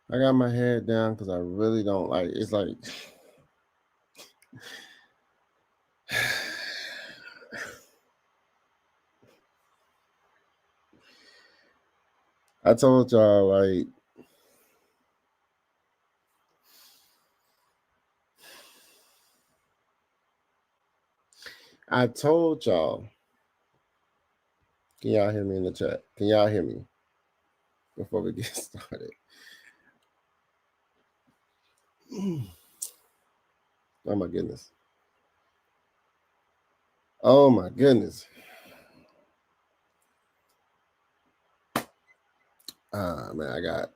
I got my head down because I really don't like. It's like I told y'all, like I told y'all. Can y'all hear me in the chat? Can y'all hear me before we get started? Oh my goodness. Oh my goodness. Man, I got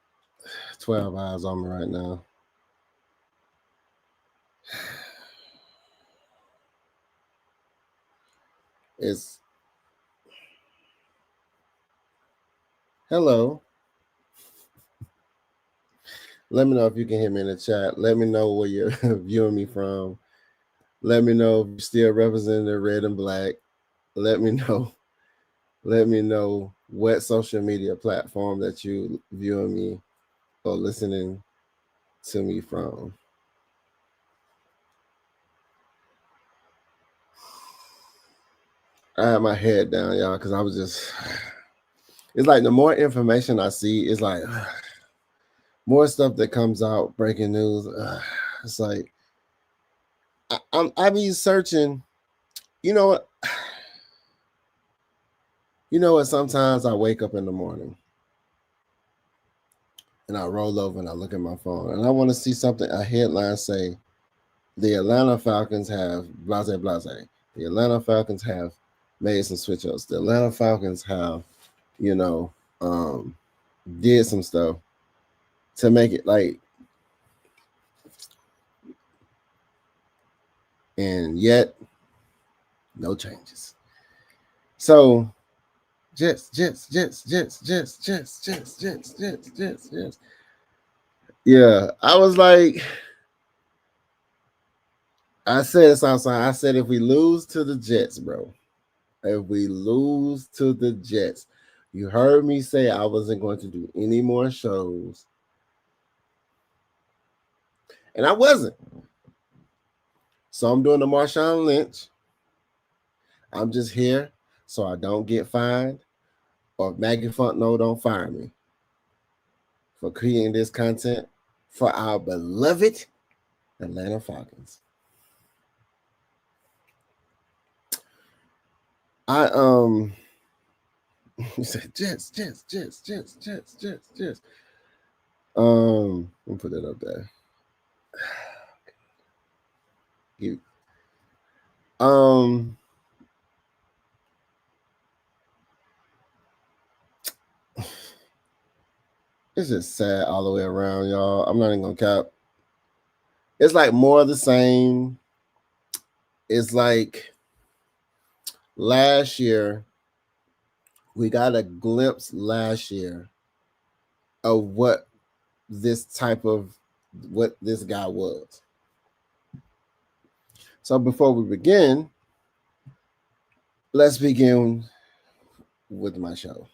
12 eyes on me right now. It's hello. Let me know if you can hear me in the chat. Let me know where you're viewing me from. Let me know if you're still representing the red and black. Let me know. Let me know what social media platform that you viewing me or listening to me from. I had my head down, y'all, because I was just. It's like the more information I see, it's like more stuff that comes out, breaking news. It's like I be searching. You know what? You know what? Sometimes I wake up in the morning and I roll over and I look at my phone and I want to see something. A headline say, "The Atlanta Falcons have blase blase." The Atlanta Falcons have made some switch ups. The Atlanta Falcons have, you know, did some stuff to make it like, and yet no changes. So Jets. Yeah, I was like, I said this outside. I said if we lose to the Jets, bro, if we lose to the Jets, you heard me say I wasn't going to do any more shows, and I wasn't. So I'm doing the Marshawn Lynch. I'm just here so I don't get fined, or Maggie Fontenot don't fire me for creating this content for our beloved Atlanta Falcons. I you said Jets. Let me put that up there. You um it's just sad all the way around, y'all. I'm not even gonna cap. It's like more of the same. It's like last year, we got a glimpse last year of what this type of what this guy was. So before we begin, let's begin with my show.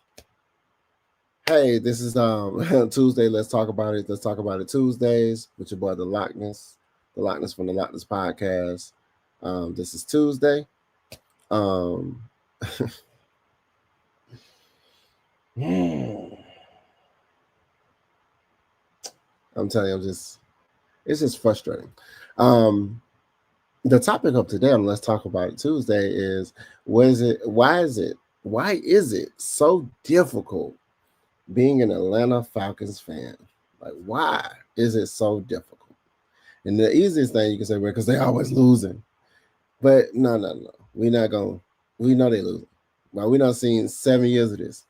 Hey, this is Tuesday. Let's talk about it. Let's talk about it Tuesdays with your boy the Lockness from the Lockness podcast. This is Tuesday. Um, I'm telling you, it's just frustrating. The topic of today on Let's Talk About It Tuesday is why is it so difficult being an Atlanta Falcons fan? Like, why is it so difficult? And the easiest thing you can say, well, because they always losing. But no. We know they losing. Well, we not seen 7 years of this.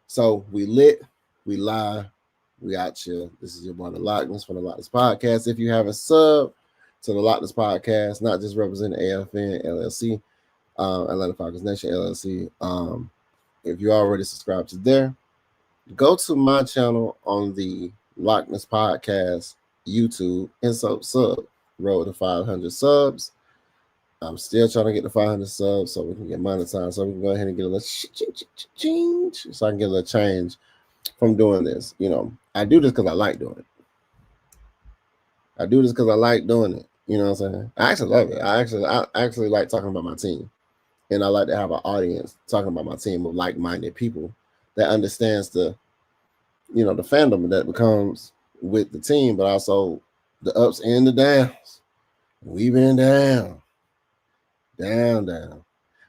So we lit, we lie, we out here. This is your boy the Lockness from the Lockness Podcast. If you haven't subbed to the Lockness Podcast, not just representing AFN LLC, Atlanta Falcons Nation LLC. If you already subscribed to there, go to my channel on the Lockness Podcast YouTube and sub. Road to 500 subs. I'm still trying to get to 500 subs so we can get monetized. So we can go ahead and get a little change. So I can get a little change from doing this. I do this because I like doing it. I do this because I like doing it. You know what I'm saying? I actually love it. I actually like talking about my team, and I like to have an audience talking about my team of like-minded people that understands the fandom that becomes with the team, but also the ups and the downs. We've been down, down, down.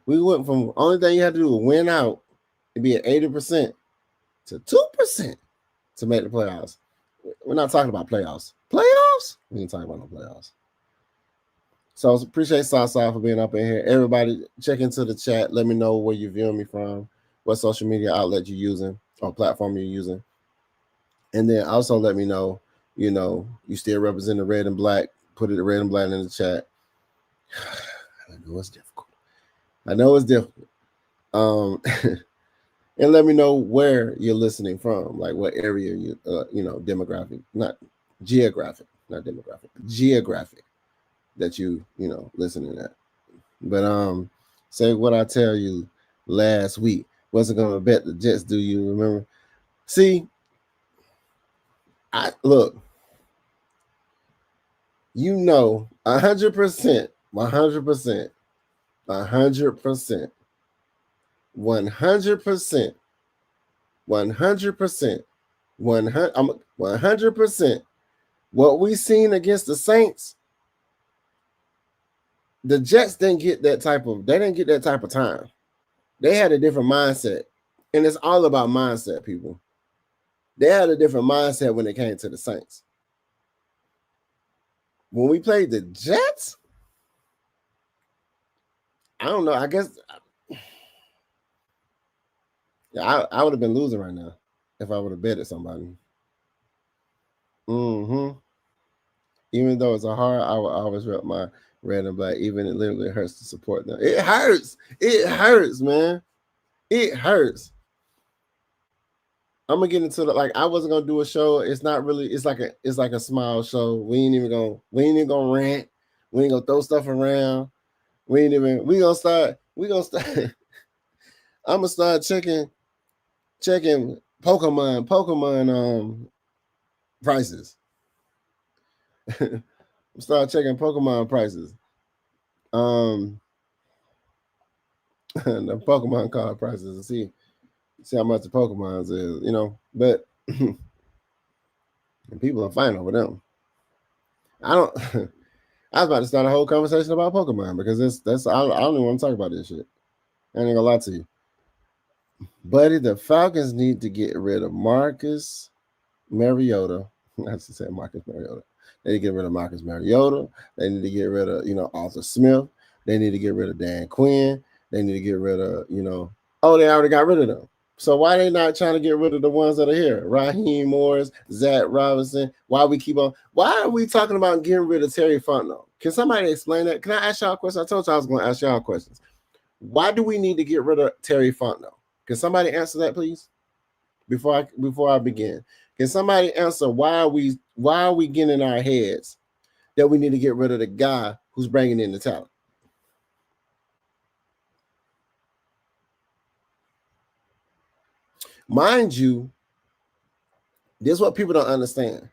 We went from only thing you had to do was win out and be at 80% to 2% to make the playoffs. We're not talking about playoffs. Playoffs? We ain't talking about no playoffs. So appreciate Sasa for being up in here. Everybody, check into the chat. Let me know where you're viewing me from, what social media outlet you're using or platform you're using. And then also let me know, you still represent the red and black. Put it the red and black in the chat. I know it's difficult. And let me know where you're listening from, like what area demographic, not geographic, not demographic, geographic that listening at. But say what I tell you last week. Wasn't gonna bet the Jets. Do you remember? See, I look. 100%, 100%, 100%, 100%, 100%, 100%. What we seen against the Saints, the Jets didn't get that type of. They didn't get that type of time. They had a different mindset, and it's all about mindset, people. They had a different mindset when it came to the Saints. When we played the Jets, I don't know. I guess I would have been losing right now if I would have betted somebody. Even though it's a hard, I will always rep my red and black. Even it literally hurts to support them. It hurts. It hurts, man. It hurts. I'm gonna get into I wasn't gonna do a show. It's not really. It's like a small show. We ain't even gonna rant. We ain't gonna throw stuff around. We gonna start. I'm gonna start checking Pokemon prices. Start checking Pokemon prices. The Pokemon card prices and see how much the Pokemons is, but and people are fighting over them. I don't I was about to start a whole conversation about Pokemon because I don't even want to talk about this shit. I ain't gonna lie to you. Buddy, the Falcons need to get rid of Marcus Mariota. I just said Marcus Mariota. They need to get rid of Marcus Mariota. They need to get rid of, Arthur Smith. They need to get rid of Dan Quinn. They need to get rid of, they already got rid of them. So why they not trying to get rid of the ones that are here? Raheem Morris, Zach Robinson. Why are we talking about getting rid of Terry Fontenot? Can somebody explain that? Can I ask y'all a question? I told you I was going to ask y'all questions. Why do we need to get rid of Terry Fontenot? Can somebody answer that, please? Before I begin. Can somebody answer why are we getting in our heads that we need to get rid of the guy who's bringing in the talent? Mind you, this is what people don't understand.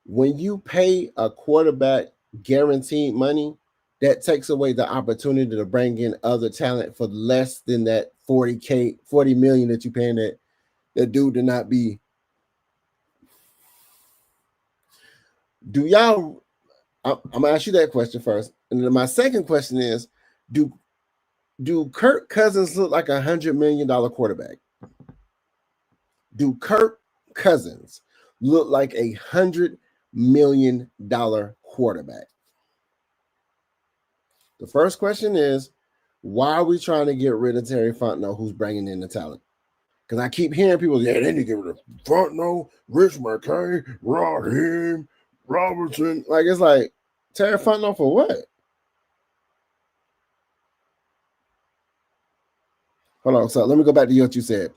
When you pay a quarterback guaranteed money, that takes away the opportunity to bring in other talent for less than that $40 million that you're paying that dude to not be. Do y'all? I'm gonna ask you that question first, and then my second question is: Do Kirk Cousins look like $100 million quarterback? Do Kirk Cousins look like $100 million quarterback? The first question is: why are we trying to get rid of Terry Fontenot, who's bringing in the talent? Because I keep hearing people, they need to get rid of Fontenot, Rich McKay, Raheem, Robertson. It's like, Terry Fontenot for what? Hold on. So let me go back to what you said.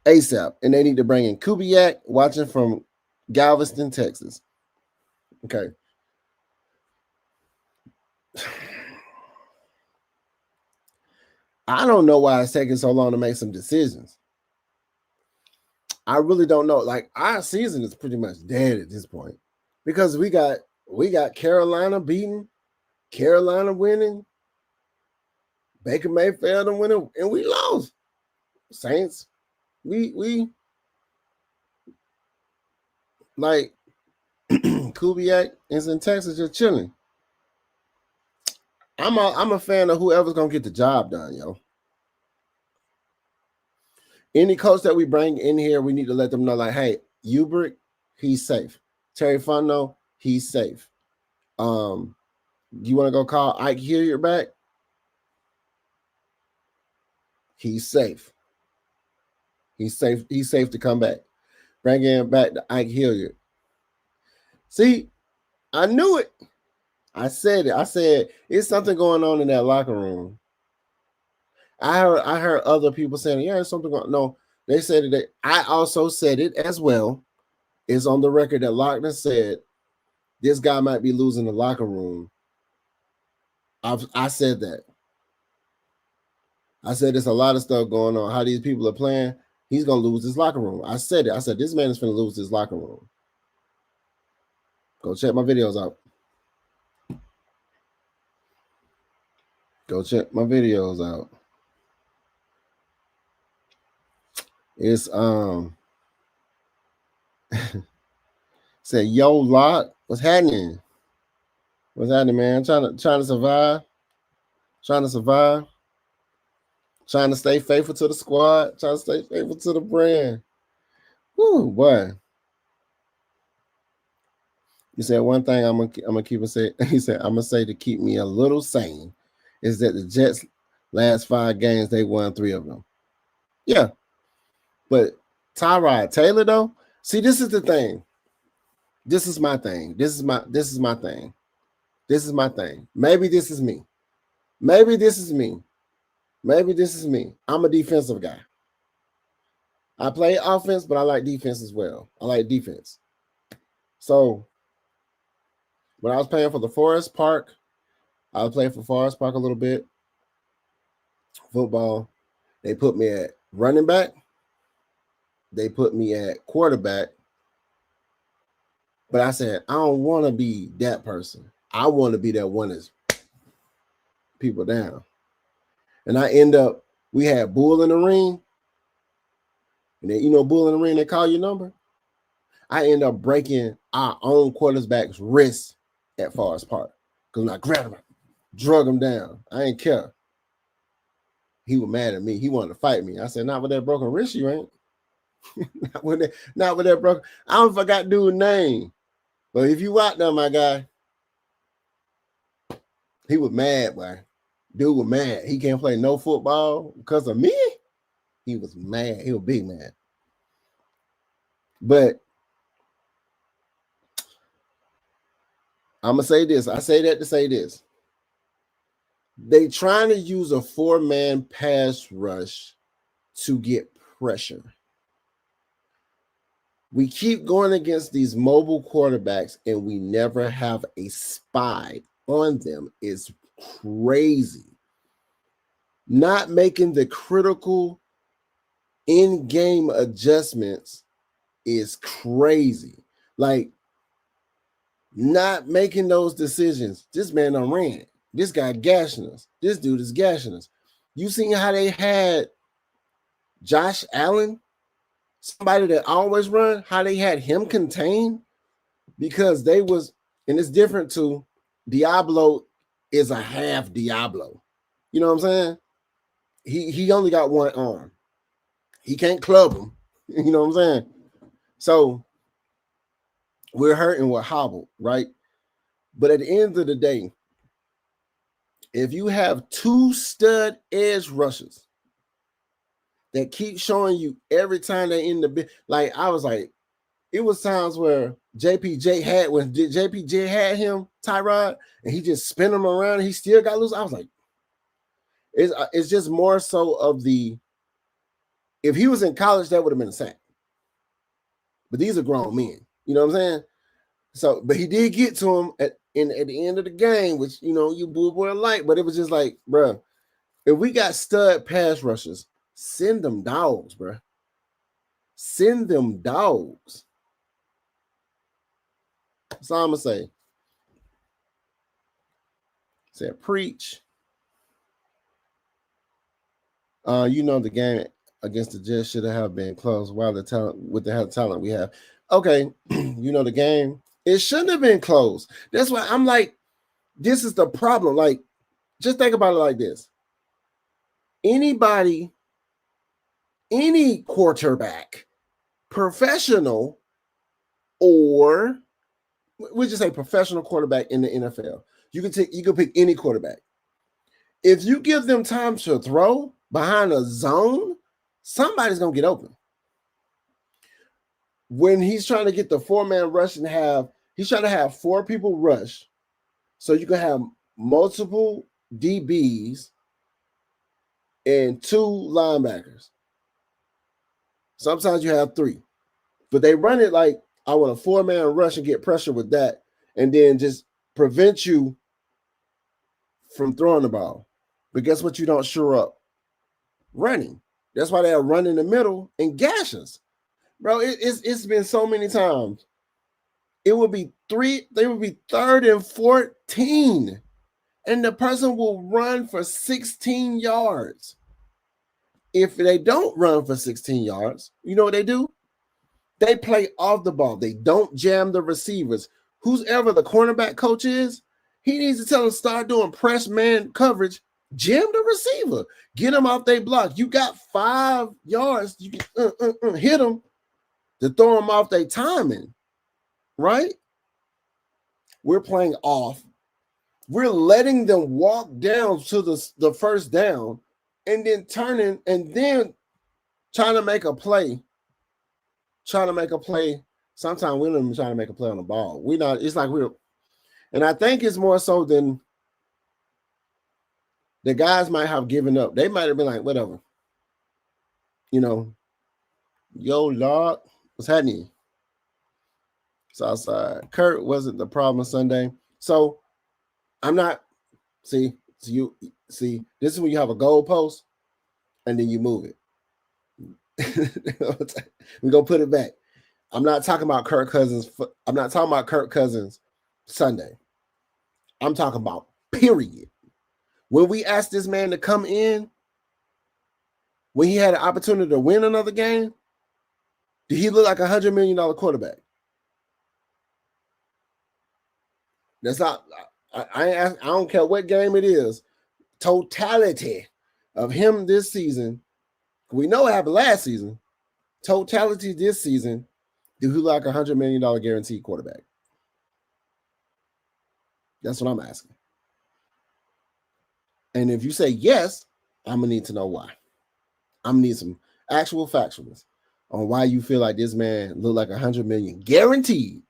ASAP. And they need to bring in Kubiak, watching from Galveston, Texas. Okay. I don't know why it's taking so long to make some decisions. I really don't know. Like our season is pretty much dead at this point because we got Carolina beating, Carolina winning, Baker Mayfield winning, and we lost. Saints, we like Kubiak is in Texas just chilling. I'm a fan of whoever's gonna get the job done, yo. Any coach that we bring in here, we need to let them know, like, hey, Ubrick, he's safe. Terry Fontenot, he's safe. You want to go call Ike Hilliard back? He's safe. He's safe. He's safe to come back. Bring him back to Ike Hilliard. See, I knew it. I said it. I said it's something going on in that locker room. I heard other people saying, yeah, there's something going on. No, they said it. I also said it as well. It's on the record that Lochner said this guy might be losing the locker room. I said that. I said there's a lot of stuff going on. How these people are playing, he's going to lose his locker room. I said it. I said this man is going to lose his locker room. Go check my videos out. Go check my videos out. It's said, yo, Lock, what's happening? What's happening, man? Trying to survive. Trying to survive. Trying to stay faithful to the squad. Trying to stay faithful to the brand. Woo, boy. He said one thing I'm gonna keep say. He said I'm gonna say to keep me a little sane is that the Jets last 5 games they won 3 of them. Yeah, but Tyrod Taylor though. See, this is the thing. This is my thing. This is my thing. This is my thing. Maybe this is me. Maybe this is me. Maybe this is me. I'm a defensive guy. I play offense, but I like defense as well. I like defense. So when I was playing for the Forest Park, I was playing for Forest Park a little bit. Football. They put me at running back. They put me at quarterback. But I said, I don't want to be that person. I want to be that one that's people down. And I end up, we had Bull in the ring. And then, Bull in the ring, they call your number. I end up breaking our own quarterback's wrist at Forest Park. Because when I grabbed him, drug him down. I ain't care. He was mad at me. He wanted to fight me. I said, not with that broken wrist, you ain't. not with that broken. I don't forgot dude's name. But if you out there, my guy, he was mad, boy. Dude was mad. He can't play no football because of me. He was mad. He was big mad. But I'm going to say this. I say that to say this. They trying to use a 4-man pass rush to get pressure. We keep going against these mobile quarterbacks and we never have a spy on them. It's crazy. Not making the critical in-game adjustments is crazy. Like, not making those decisions. This man done ran. This guy gashing us. This dude is gashing us. You seen how they had Josh Allen, somebody that always run, how they had him contained? Because they was, and it's different too, Diablo is a half Diablo. You know what I'm saying? He only got one arm. He can't club him. You know what I'm saying? So we're hurting with hobble, right? But at the end of the day, if you have 2 stud edge rushers that keep showing you every time they in the like, I was like, it was times where JPJ had him, Tyrod, and he just spin him around and he still got loose. I was like, it's just more so of the, if he was in college, that would have been a sack. But these are grown men. You know what I'm saying? So, but he did get to him at the end of the game, which, you boo boy like, but it was just like, bro, if we got stud pass rushers, send them dogs, bro. Send them dogs. That's all I'm gonna say. Said preach. The game against the Jets should have been close. While the talent with the talent we have. Okay, the game. It shouldn't have been close. That's why I'm like, this is the problem. Like, just think about it like this. Anybody, any quarterback, professional, or we just say professional quarterback in the NFL. You can pick any quarterback. If you give them time to throw behind a zone, somebody's gonna get open. When he's trying to get the 4-man rush he's trying to have 4 people rush, so you can have multiple DBs and 2 linebackers. Sometimes you have 3, but they run it like I want a 4-man rush and get pressure with that, and then just prevent you from throwing the ball. But guess what? You don't shore up running. That's why they'll run in the middle and gash us, bro. It's been so many times. It would be 3rd and 14, and the person will run for 16 yards. If they don't run for 16 yards, you know what they do? They play off the ball. They don't jam the receivers. Whoever the cornerback coach is, he needs to tell them start doing press man coverage. Jam the receiver. Get them off their block. You got 5 yards. You can hit them to throw them off their timing, right? We're playing off. We're letting them walk down to the first down and then turning and then trying to make a play. Sometimes we're not even trying to make a play on the ball. It's like and I think it's more so than the guys might have given up. They might have been like, whatever. Yo, Lord, what's happening? Southside. Kurt wasn't the problem Sunday. So I'm not, this is when you have a goal post and then you move it. We're going to put it back. I'm not talking about Kirk Cousins. I'm not talking about Kirk Cousins Sunday. I'm talking about period. When we asked this man to come in, when he had an opportunity to win another game, did he look like a $100 million quarterback? That's not, I don't care what game it is. Totality of him this season, we know what happened last season. Totality this season, do he look like a $100 million guaranteed quarterback? That's what I'm asking. And if you say yes, I'm going to need to know why. I'm going to need some actual factuals on why you feel like this man looked like $100 million guaranteed.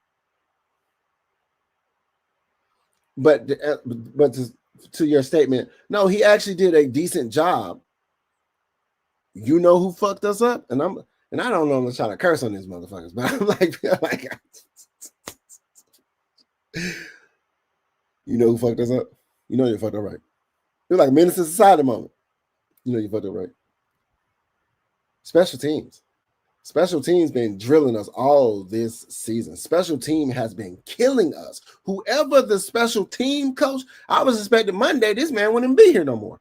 But to your statement, no, he actually did a decent job. You know who fucked us up? And I don't know, I'm trying to curse on these motherfuckers, but I'm like you know who fucked us up? You know you fucked up right. You're like Menace to Society moment. You know you fucked up right. Special teams. Special teams been drilling us all this season. Special team has been killing us. Whoever the special team coach, I was expecting Monday, this man wouldn't be here no more.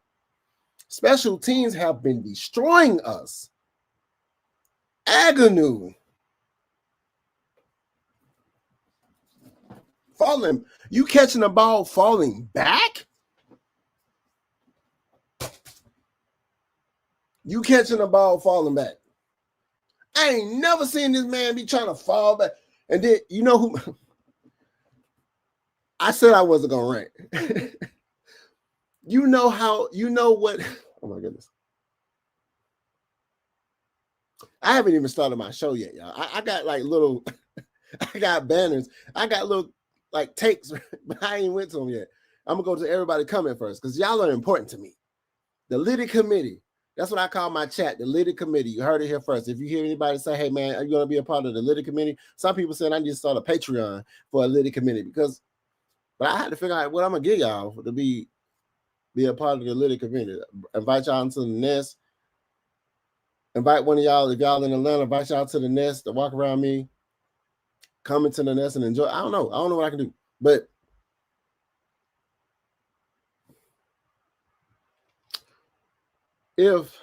Special teams have been destroying us. Agnew. Falling. You catching the ball falling back? You catching the ball falling back. I ain't never seen this man be trying to fall back. And then, you know who? I said I wasn't going to rank. You know what? Oh, my goodness. I haven't even started my show yet, y'all. I got like little, I got banners. I got little like takes, but I ain't went to them yet. I'm going to go to everybody comment first because y'all are important to me. The Liddy Committee. That's what I call my chat, the Liddy Committee. You heard it here first. If you hear anybody say, hey, man, are you going to be a part of the Liddy Committee? Some people said I need to start a Patreon for a Liddy Committee but I had to figure out what I'm going to get y'all to be a part of the Liddy Committee. Invite y'all into the nest. Invite one of y'all, if y'all in Atlanta, invite y'all to the nest to walk around me. Come into the nest and enjoy. I don't know what I can do. But if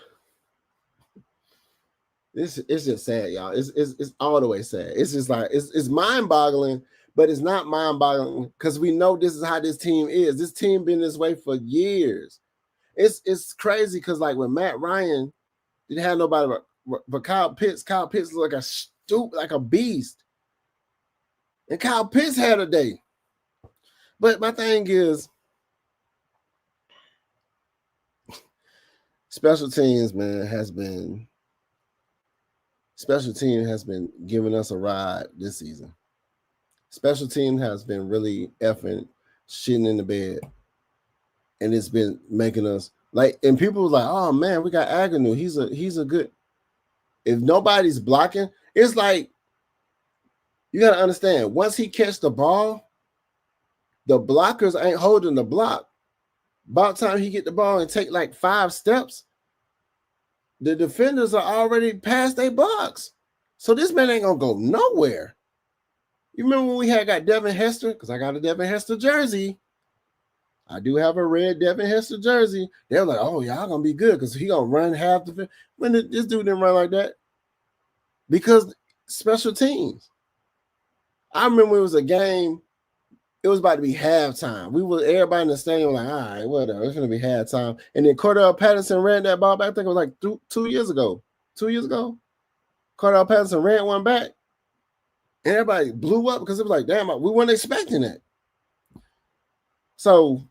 it's just sad, y'all. It's all the way sad. It's just like it's mind-boggling, but it's not mind-boggling because we know this is how this team is. This team been this way for years. It's crazy because like when Matt Ryan didn't have nobody but Kyle Pitts. Kyle Pitts looked like a beast. And Kyle Pitts had a day. But my thing is, special teams, man, has been giving us a ride this season. Special team has been really effing shitting in the bed. And it's been making us like, and people were like, oh man, we got Agnew. He's a good. If nobody's blocking, it's like, you got to understand, once he catch the ball, the blockers ain't holding the block. About time he get the ball and take like 5 steps, the defenders are already past their blocks. So this man ain't going to go nowhere. You remember when we got Devin Hester? Because I got a Devin Hester jersey. I do have a red Devin Hester jersey. They're like, oh, y'all going to be good because he going to run half the field. When this dude didn't run like that. Because special teams. I remember when it was a game, it was about to be halftime. Everybody in the stadium was like, all right, whatever, it's going to be halftime. And then Cordell Patterson ran that ball back. I think it was like 2 years ago. 2 years ago, Cordell Patterson ran one back. And everybody blew up because it was like, damn, we weren't expecting that. So,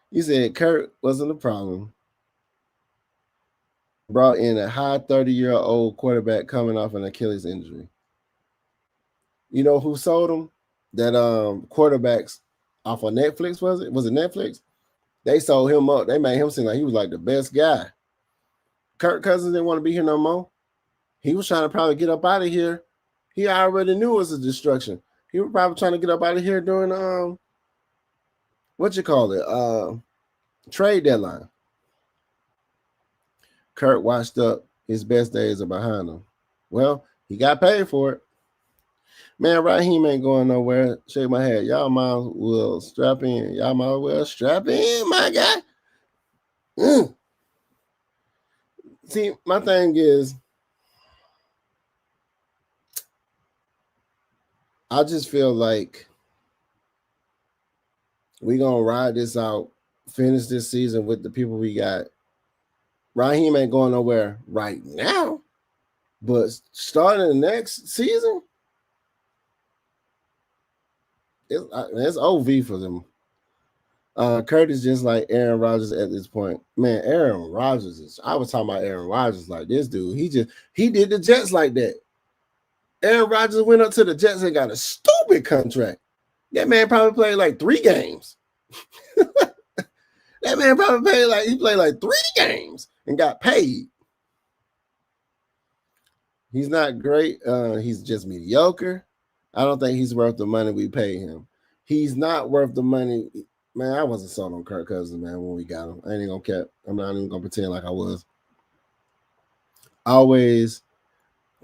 you said Kurt wasn't a problem. Brought in a high 30-year-old quarterback coming off an Achilles injury. You know who sold him? That quarterbacks off of Netflix, was it? Was it Netflix? They sold him up. They made him seem like he was like the best guy. Kirk Cousins didn't want to be here no more. He was trying to probably get up out of here. He already knew it was a destruction. He was probably trying to get up out of here during trade deadline. Kurt washed up. His best days are behind him. Well, he got paid for it. Man, Raheem ain't going nowhere. Shake my head. Y'all might as well strap in. Y'all might as well strap in, my guy. See, my thing is, I just feel like we're going to ride this out, finish this season with the people we got. Raheem ain't going nowhere right now, but starting the next season, it's OV for them. Kurt is just like Aaron Rodgers at this point. Man, Aaron Rodgers I was talking about Aaron Rodgers like this dude. He did the Jets like that. Aaron Rodgers went up to the Jets and got a stupid contract. That man probably played like 3 games. That man probably played like 3 games and got paid. He's not great. He's just mediocre. I don't think he's worth the money we pay him. He's not worth the money. Man, I wasn't sold on Kirk Cousins, man, when we got him. I ain't even gonna cap. I'm not even gonna pretend like I was. Always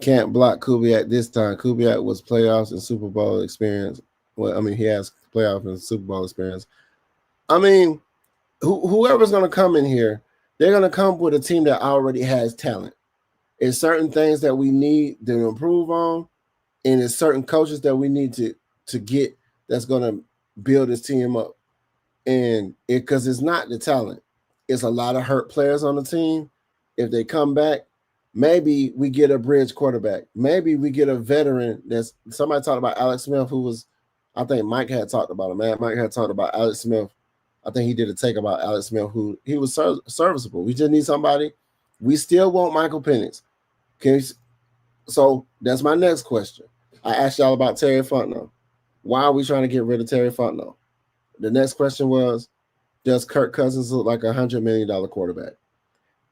can't block Kubiak this time. Kubiak was playoffs and Super Bowl experience. Well, I mean, he has playoff and Super Bowl experience. I mean, whoever's gonna come in here, they're gonna come with a team that already has talent. It's certain things that we need to improve on, and it's certain coaches that we need to get that's gonna build this team up. And because it's not the talent, it's a lot of hurt players on the team. If they come back, maybe we get a bridge quarterback. Maybe we get a veteran. Somebody talked about Alex Smith, I think Mike had talked about him. Man, Mike had talked about Alex Smith. I think he did a take about Alex Smith, who he was serviceable. We just need somebody. We still want Michael Penix. So that's my next question. I asked y'all about Terry Fontenot. Why are we trying to get rid of Terry Fontenot? The next question was, does Kirk Cousins look like $100 million quarterback?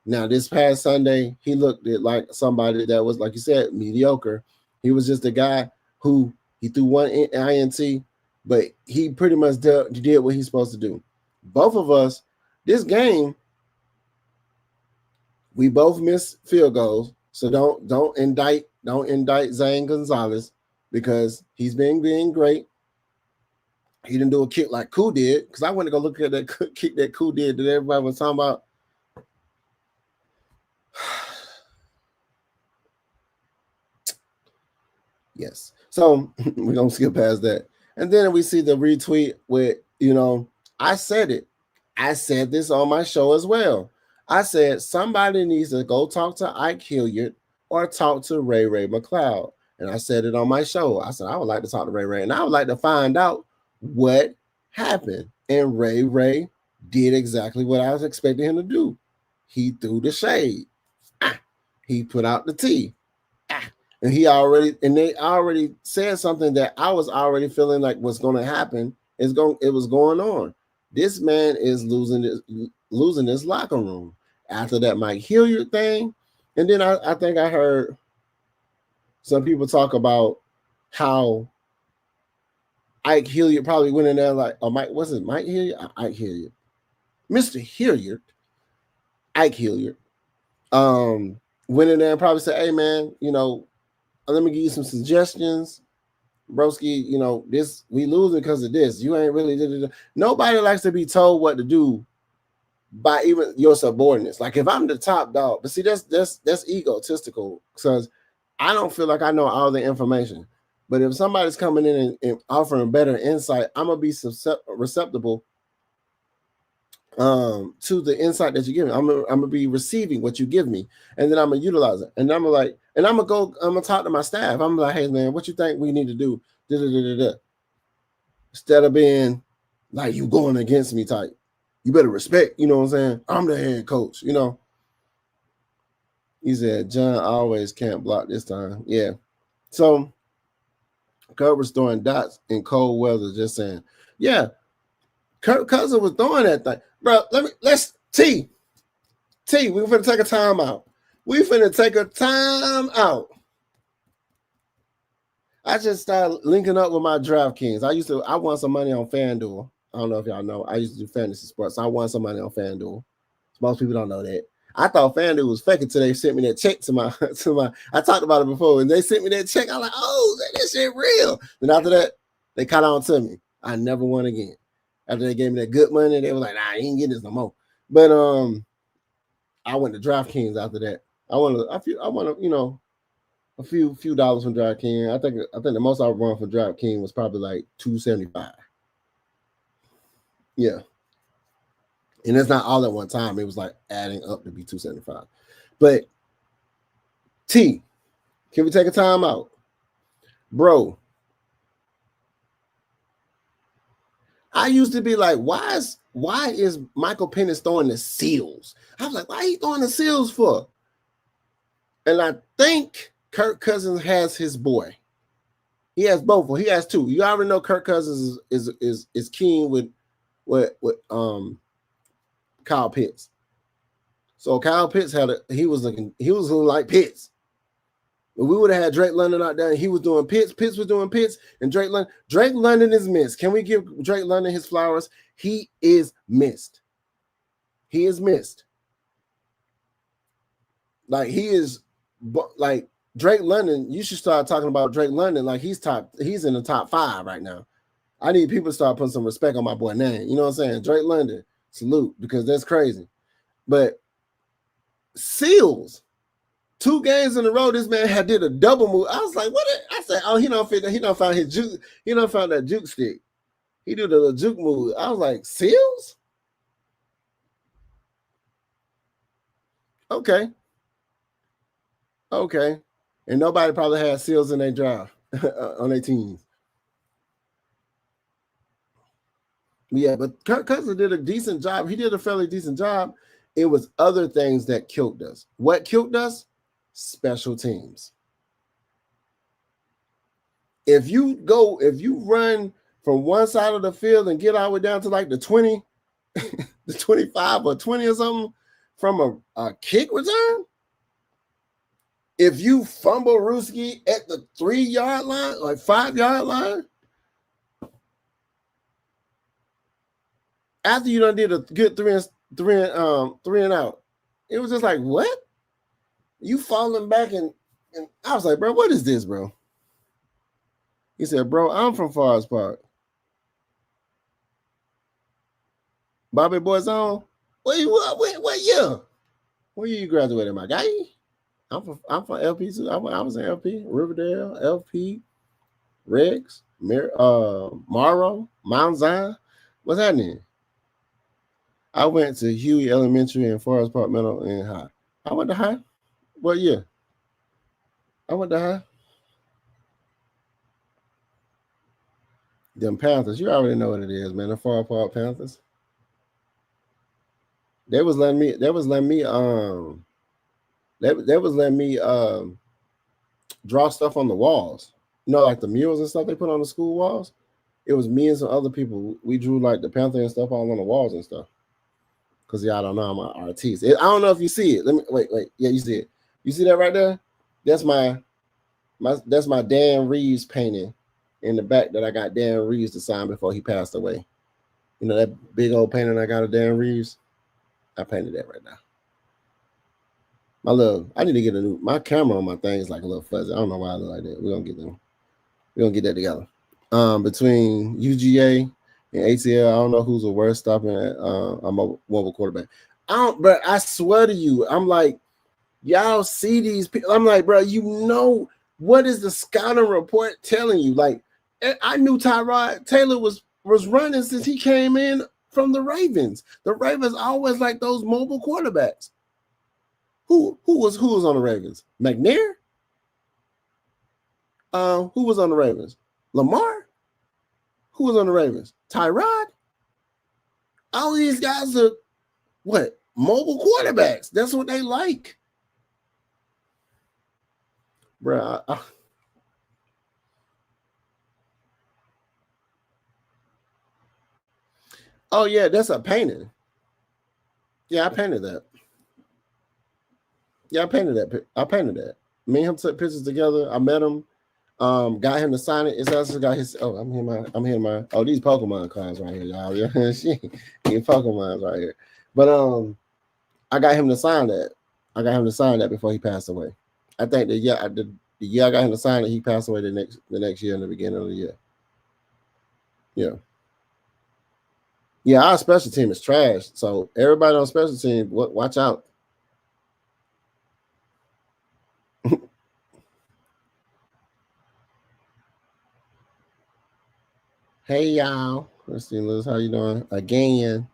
Now, this past Sunday, he looked like somebody that was, like you said, mediocre. He was just a guy who he threw one INT, but he pretty much did what he's supposed to do. Both of us, this game, We both missed field goals, so don't indict Zane Gonzalez because he's being great. He didn't do a kick like Koo did, because I went to go look at that kick that Koo did that everybody was talking about. Yes. So we're going to skip past that. And then we see the retweet with, I said it. I said this on my show as well. I said somebody needs to go talk to Ike Hilliard or talk to Ray McLeod. And I said it on my show. I said I would like to talk to Ray, and I would like to find out what happened. And Ray did exactly what I was expecting him to do. He threw the shade. He put out the tea. And they already said something that I was already feeling like was going to happen. It was going on. This man is losing his locker room after that Mike Hilliard thing. And then I think I heard some people talk about how Ike Hilliard probably went in there like, was it Mike Hilliard? Ike Hilliard. Mr. Hilliard, Ike Hilliard, went in there and probably said, hey man, let me give you some suggestions. Broski, this we losing because of this. You ain't really. Nobody likes to be told what to do by even your subordinates. Like if I'm the top dog, but see that's egotistical because I don't feel like I know all the information. But if somebody's coming in and offering better insight, I'm gonna be receptible to the insight that you give me. I'm gonna be receiving what you give me, and then I'm gonna utilize it. And I'm gonna talk to my staff. I'm like, hey man, what you think we need to do? Instead of being like you going against me type. You better respect, you know what I'm saying? I'm the head coach, He said, John always can't block this time. Yeah. So Kurt was throwing dots in cold weather, just saying, yeah, Kirk Cousins was throwing that thing. Bro, let's T, we're finna take a time out. I just started linking up with my DraftKings. I won some money on FanDuel. I don't know if y'all know. I used to do fantasy sports. So I won some money on FanDuel. Most people don't know that. I thought FanDuel was fake until they sent me that check to my I talked about it before, and they sent me that check. I was like, oh, that shit real. Then after that, they caught on to me. I never won again. After they gave me that good money, they were like, nah, you ain't getting this no more. But I went to DraftKings after that. I won a few dollars from DraftKings. I think the most I won from DraftKings was probably like $275. Yeah. And it's not all at one time. It was like adding up to be $275. But T, can we take a time out? Bro, I used to be like, why is Michael Penix throwing the seals? I was like, why are you throwing the seals for? And I think Kirk Cousins has his boy. He has both. He has two. You already know Kirk Cousins is keen with Kyle Pitts. So Kyle Pitts he was looking like Pitts. If we would have had Drake London out there and he was doing Pitts was doing Pitts, and Drake London is missed. Can we give Drake London his flowers? He is missed. He is missed. Like like Drake London, you should start talking about Drake London like he's in the top 5 right now. I need people to start putting some respect on my boy name. You know what I'm saying? Drake London, salute, because that's crazy. But Seals, 2 games in a row, this man did a double move. I was like, what? I said, oh, he don't found his juke. He don't found that juke stick. He did a little juke move. I was like, Seals? Okay. And nobody probably had Seals in their drive on their teams. Yeah, but Kirk Cousins did a decent job. He did a fairly decent job. It was other things that killed us. What killed us? Special teams. If you run from one side of the field and get all the way down to like the 20, the 25 or 20 or something from a kick return, if you fumble Ruski at the 3-yard line, like 5-yard line, after you done did a good three and out, it was just like, what? You falling back and I was like, bro, what is this, bro? He said, bro, I'm from Forest Park. Bobby Boy's on. What year? What year you graduated, my guy? I'm from LP too. I was in LP, Riverdale, LP, Rex, Morrow, Mount Zion. What's happening? I went to Huey Elementary and Forest Park Middle and High. I went to high. What year? I went to high. Them Panthers, you already know what it is, man. The Forest Park Panthers. They was letting me draw stuff on the walls. You know, like the murals and stuff they put on the school walls. It was me and some other people. We drew like the Panther and stuff all on the walls and stuff. Because y'all don't know I'm an artist. I don't know if you see it. Let me wait. Yeah, you see it. You see that right there? That's my Dan Reeves painting in the back that I got Dan Reeves to sign before he passed away. You know that big old painting I got of Dan Reeves? I painted that right now. I need to get my camera on my thing is like a little fuzzy. I don't know why I look like that. We're gonna get that together. Between UGA and ATL, I don't know who's the worst stopping at a mobile quarterback. But I swear to you, I'm like, y'all see these people. I'm like, bro, you know, what is the scouting report telling you? Like, I knew Tyrod Taylor was running since he came in from the Ravens. The Ravens always like those mobile quarterbacks. Who was on the Ravens? McNair? Who was on the Ravens? Lamar? Who was on the Ravens? Tyrod? All these guys are what? Mobile quarterbacks. That's what they like. Bro. Oh yeah, that's a painting. Yeah, I painted that. Yeah, I painted that. Me and him took pictures together. I met him. Got him to sign it. It's also got his. Oh, I'm here my. Oh, these Pokemon cards right here, y'all. Yeah, these Pokemons right here. But I got him to sign that. Before he passed away. I think the year I got him to sign it, he passed away the next year in the beginning of the year. Yeah. Yeah, our special team is trash. So everybody on special team, watch out. Hey y'all, Christine Liz, how you doing? Again,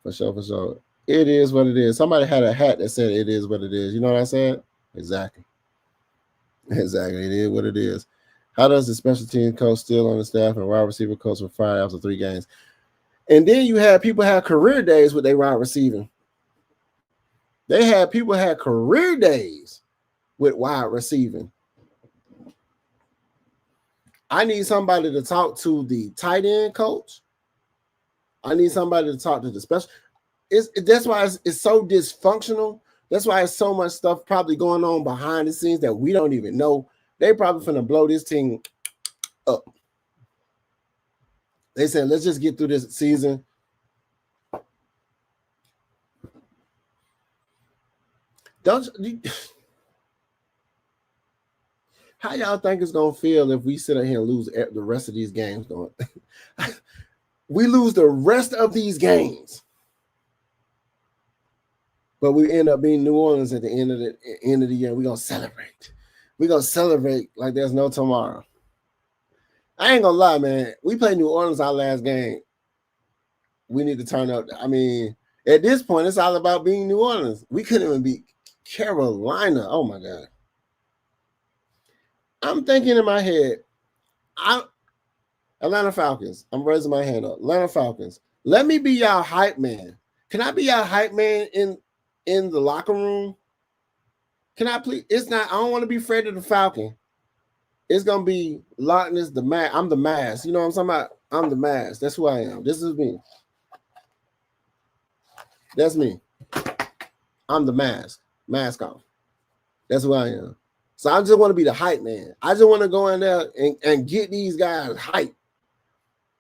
for sure. It is what it is. Somebody had a hat that said "It is what it is." You know what I said? Exactly. It is what it is. How does the special team coach still on the staff and wide receiver coach were fired after 3 games? And then you had people have career days with their wide receiving. People had career days with wide receiving. I need somebody to talk to the tight end coach. I need somebody to talk to the special. That's why it's so dysfunctional. That's why it's so much stuff probably going on behind the scenes that we don't even know. They probably finna blow this team up. They said, let's just get through this season. How y'all think it's gonna feel if we sit here and lose the rest of these games? We lose the rest of these games, but we end up being New Orleans at the end of the year. We're gonna celebrate. We're gonna celebrate like there's no tomorrow. I ain't gonna lie, man. We played New Orleans our last game. We need to turn up. I mean, at this point, it's all about being New Orleans. We couldn't even beat Carolina. Oh my God. I'm thinking in my head, Atlanta Falcons. I'm raising my hand up. Atlanta Falcons. Let me be y'all hype man. Can I be y'all hype man in the locker room? Can I please? It's not. I don't want to be Fred the Falcon. It's gonna be Lockness the mask. I'm the mask. You know what I'm talking about? I'm the mask. That's who I am. This is me. That's me. I'm the mask. Mask off. That's who I am. So I just want to be the hype man. I just want to go in there and get these guys hype.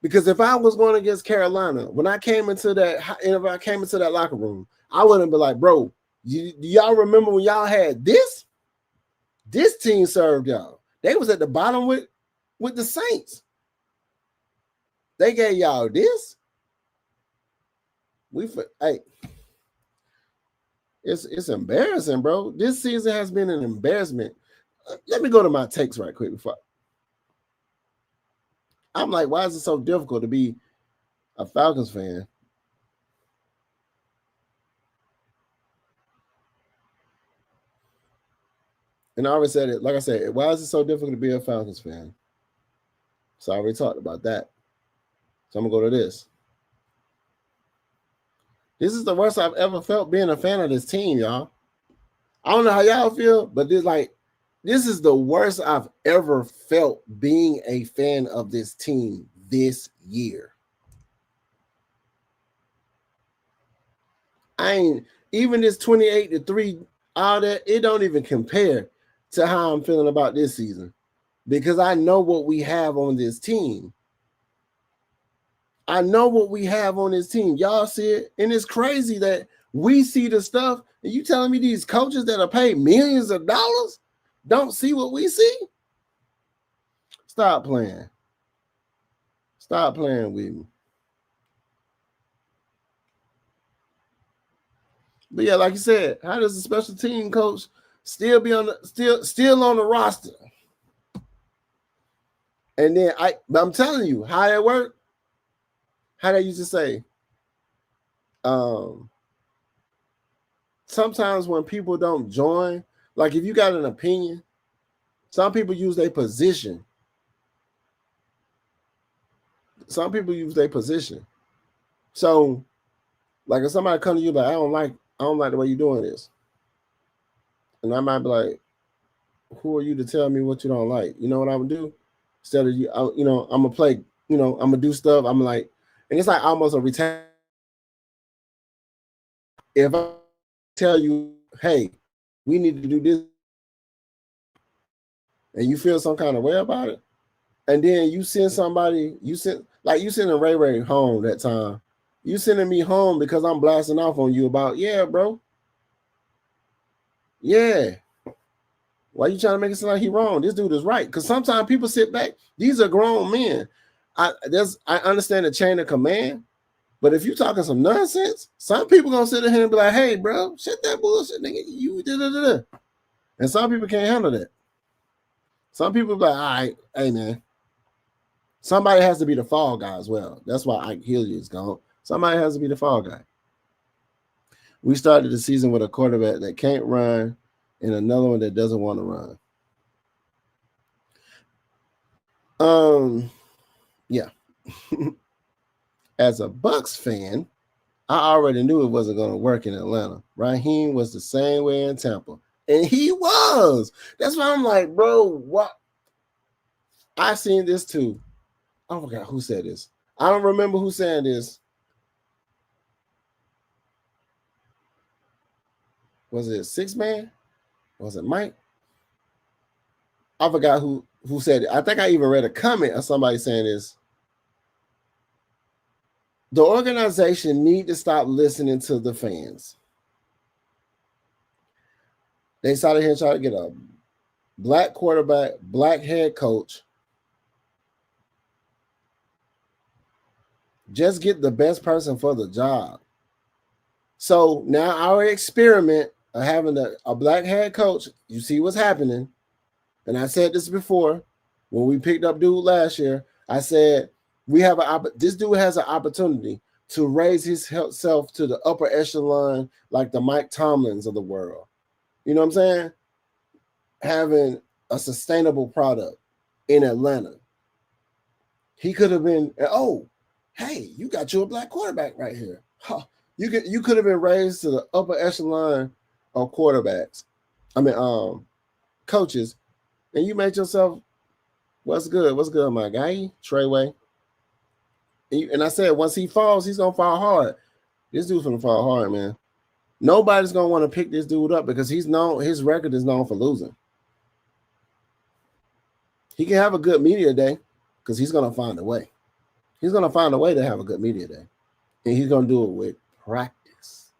Because if I was going against Carolina, when I came into that locker room, I wouldn't be like, bro, Do y'all remember when y'all had this? This team served y'all. They was at the bottom with the Saints. They gave y'all this. Hey, it's embarrassing, bro. This season has been an embarrassment. Let me go to my takes right quick before. I'm like, why is it so difficult to be a Falcons fan? And I already said it. Like I said, why is it so difficult to be a Falcons fan? So I already talked about that. So I'm gonna go to this. This is the worst I've ever felt being a fan of this team, y'all. I don't know how y'all feel, but this is the worst I've ever felt being a fan of this team this year. I ain't even this 28-3, all that, it don't even compare to how I'm feeling about this season, because I know what we have on this team. I know what we have on this team. Y'all see it, and it's crazy that we see the stuff, and you telling me these coaches that are paid millions of dollars don't see what we see? Stop playing. Stop playing with me. But yeah, like you said, how does a special team coach still be on the still on the roster? And then I'm telling you how that worked. How they used to say, sometimes when people don't join, like if you got an opinion, some people use their position. Some people use their position. So, like if somebody come to you like, I don't like the way you're doing this, and I might be like, who are you to tell me what you don't like? You know what I'm gonna do? Instead of you, I'm gonna play. I'm gonna do stuff. I'm like, and it's like almost a return. If I tell you, hey, we need to do this, and you feel some kind of way about it, and then you send somebody, you sending Ray Ray home that time. You sending me home because I'm blasting off on you about, yeah, bro. Yeah. Why you trying to make it sound like he wrong? This dude is right. Because sometimes people sit back. These are grown men. I understand the chain of command, but if you're talking some nonsense, some people gonna sit here and be like, hey, bro, shut that bullshit, nigga. You da-da-da-da. And some people can't handle that. Some people be like, all right, hey man. Somebody has to be the fall guy as well. That's why Ike Hilliard is gone. Somebody has to be the fall guy. We started the season with a quarterback that can't run and another one that doesn't want to run. Yeah. As a Bucks fan, I already knew it wasn't going to work in Atlanta. Raheem was the same way in Tampa. And he was. That's why I'm like, bro, what? I seen this too. I forgot who said this. I don't remember who said this. Was it Six Man? Was it Mike? I forgot who said it. I think I even read a comment of somebody saying this. The organization need to stop listening to the fans. They started here trying to get a black quarterback, black head coach. Just get the best person for the job. So now our experiment of having a black head coach, you see what's happening. And I said this before when we picked up dude last year. I said this dude has an opportunity to raise himself to the upper echelon, like the Mike Tomlins of the world. You know what I'm saying? Having a sustainable product in Atlanta. He could have been, oh, hey, you got you a black quarterback right here. Huh. You could have been raised to the upper echelon of quarterbacks. Coaches, and you made yourself. What's good, my guy? Treyway. And I said, once he falls, he's gonna fall hard. This dude's gonna fall hard, man. Nobody's gonna want to pick this dude up because his record is known for losing. He can have a good media day because he's gonna find a way. He's gonna find a way to have a good media day, and he's gonna do it with practice.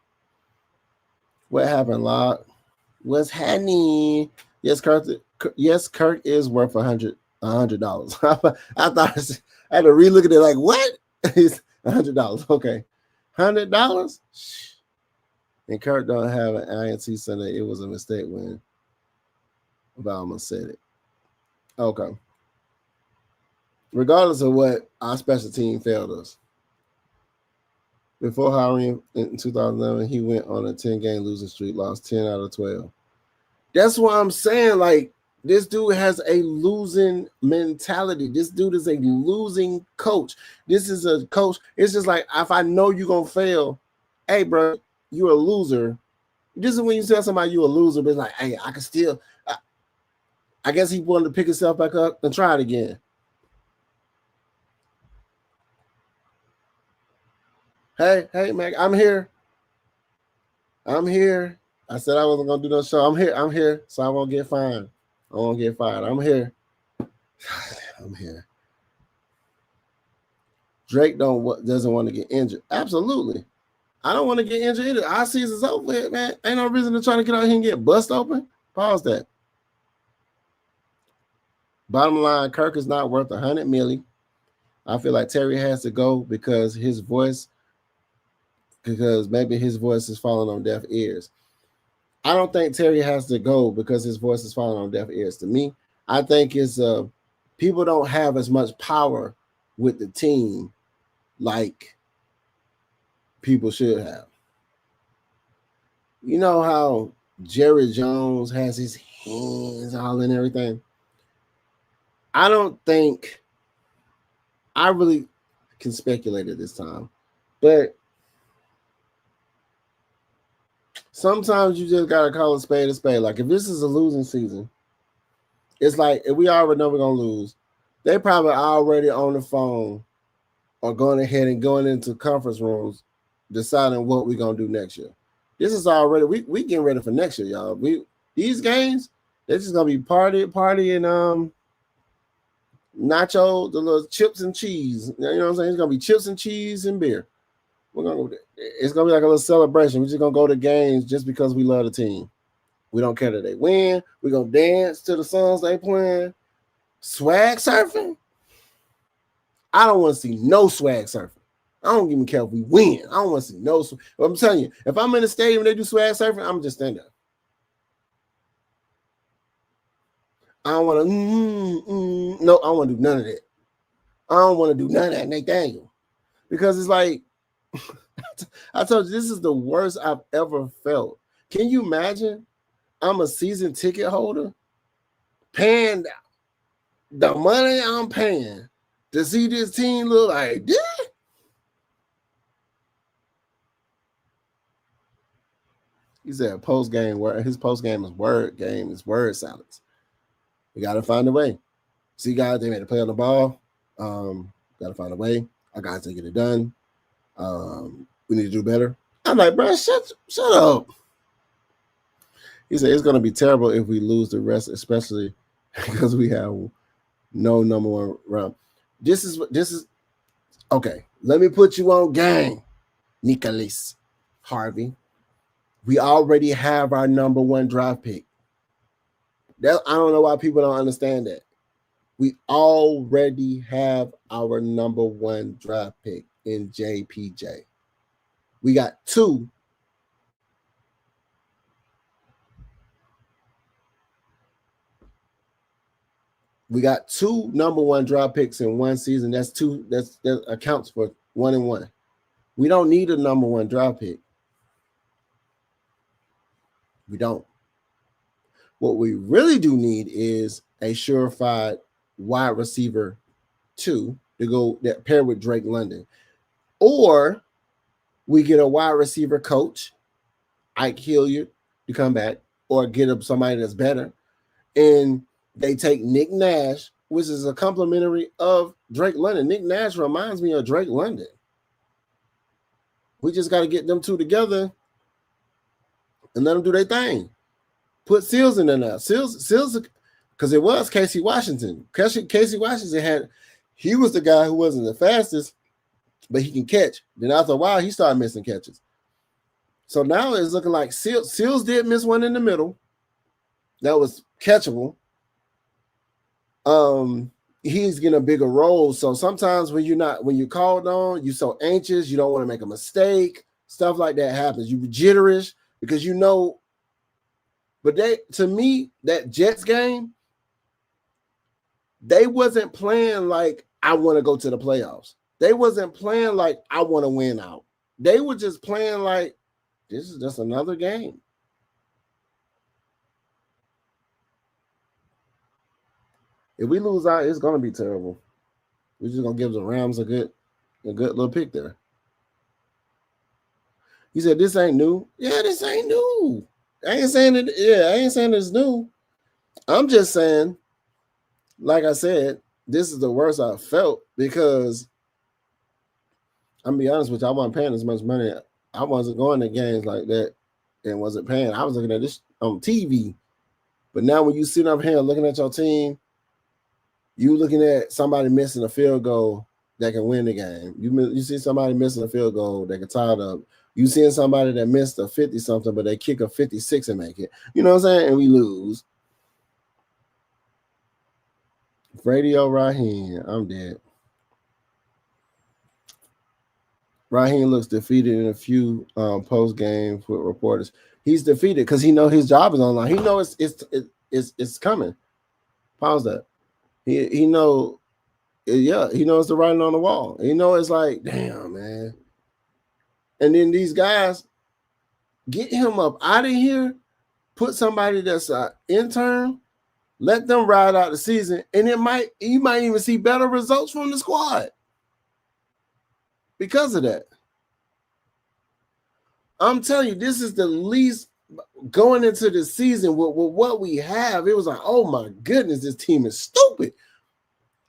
What happened, Locke? What's happening? Yes, Kirk. Yes, Kirk is worth $100. I thought I had to relook at it like what? It's $100. Okay, $100. And Kirk don't have an INT Sunday. It was a mistake when Obama said it. Okay. Regardless of what our special team failed us. Before Halloween in 2011, he went on a 10-game losing streak, lost 10 out of 12. That's what I'm saying. Like, this dude has a losing mentality. This dude is a losing coach. This is a coach. It's just like, if I know you're going to fail, hey, bro, you're a loser. This is when you tell somebody you're a loser, but it's like, hey, I can still. I guess he wanted to pick himself back up and try it again. Hey, Mac, I'm here. I said I wasn't gonna do no show. I'm here, so I won't get fined. I won't get fired. I'm here. I'm here. Drake doesn't want to get injured. Absolutely. I don't want to get injured either. Our season's over with, man. Ain't no reason to try to get out here and get bust open. Pause that. Bottom line, Kirk is not worth $100 million. I feel like Terry has to go because maybe his voice is falling on deaf ears. I don't think Terry has to go because his voice is falling on deaf ears. To me, I think it's people don't have as much power with the team like people should have. You know how Jerry Jones has his hands all in everything? I don't think I really can speculate at this time, but sometimes you just gotta call a spade a spade. Like if this is a losing season, it's like if we already know we're gonna lose, they probably already on the phone or going ahead and going into conference rooms deciding what we're gonna do next year. This is already we getting ready for next year, y'all. These games, they're just gonna be party and nacho, the little chips and cheese. You know what I'm saying? It's gonna be chips and cheese and beer. It's gonna be like a little celebration. We're just gonna go to games just because we love the team. We don't care that they win. We're gonna dance to the songs they playing. Swag surfing. I don't want to see no swag surfing. I don't even care if we win. I don't want to see no. But I'm telling you, if I'm in the stadium and they do swag surfing, I'm just stand up. I don't want to. No, I don't want to do none of that. I don't want to do none of that, Nathaniel, because it's like I told you this is the worst I've ever felt. Can you imagine? I'm a season ticket holder, paying the money I'm paying to see this team look like this. He said post game word. His post game is word game. Is word salads. We got to find a way. See, guys, they made a play on the ball. Got to find a way. Our guys didn't get it done. We need to do better. I'm like, bro, shut up. He said it's going to be terrible if we lose the rest, especially because we have no number one round. This is okay. Let me put you on game, Nicholas Harvey. We already have our number one draft pick. I don't know why people don't understand that. We already have our number one draft pick in JPJ. We got two. We got two number one draft picks in one season. That's two. That accounts for 1-1. We don't need a number one draft pick. We don't. What we really do need is a surefire wide receiver 2 to go that pair with Drake London. Or we get a wide receiver coach, Ike Hilliard, to come back, or get up somebody that's better. And they take Nick Nash, which is a complimentary of Drake London. Nick Nash reminds me of Drake London. We just got to get them two together and let them do their thing. Put Seals in there now. Seals, because it was Casey Washington. Casey Washington he was the guy who wasn't the fastest, but he can catch. Then after a while, he started missing catches. So now it's looking like Seals did miss one in the middle. That was catchable. He's getting a bigger role. So sometimes when you're called on, you're so anxious, you don't want to make a mistake. Stuff like that happens. You jitterish because you know. But to me, that Jets game, they wasn't playing like I want to go to the playoffs. They wasn't playing like I want to win out. They were just playing like this is just another game. If we lose out, it's gonna be terrible. We're just gonna give the Rams a good little pick there. He said, "This ain't new." Yeah, this ain't new. I ain't saying it. Yeah, I ain't saying it's new. I'm just saying, like I said, this is the worst I've felt because I'm gonna be honest with you, I wasn't paying as much money. I wasn't going to games like that and wasn't paying. I was looking at this on TV. But now when you sit up here looking at your team, you looking at somebody missing a field goal that can win the game. You see somebody missing a field goal that can tie it up. You seeing somebody that missed a 50-something, but they kick a 56 and make it. You know what I'm saying? And we lose. Radio Raheem, I'm dead. Raheem looks defeated in a few post games with reporters. He's defeated because he knows his job is online. He knows it's coming. Pause that. He know, yeah, he knows the writing on the wall. He know it's like, damn, man. And then these guys get him up out of here, put somebody that's an intern, let them ride out the season, and you might even see better results from the squad because of that. I'm telling you, this is the least going into the season with what we have. It was like, oh my goodness, this team is stupid.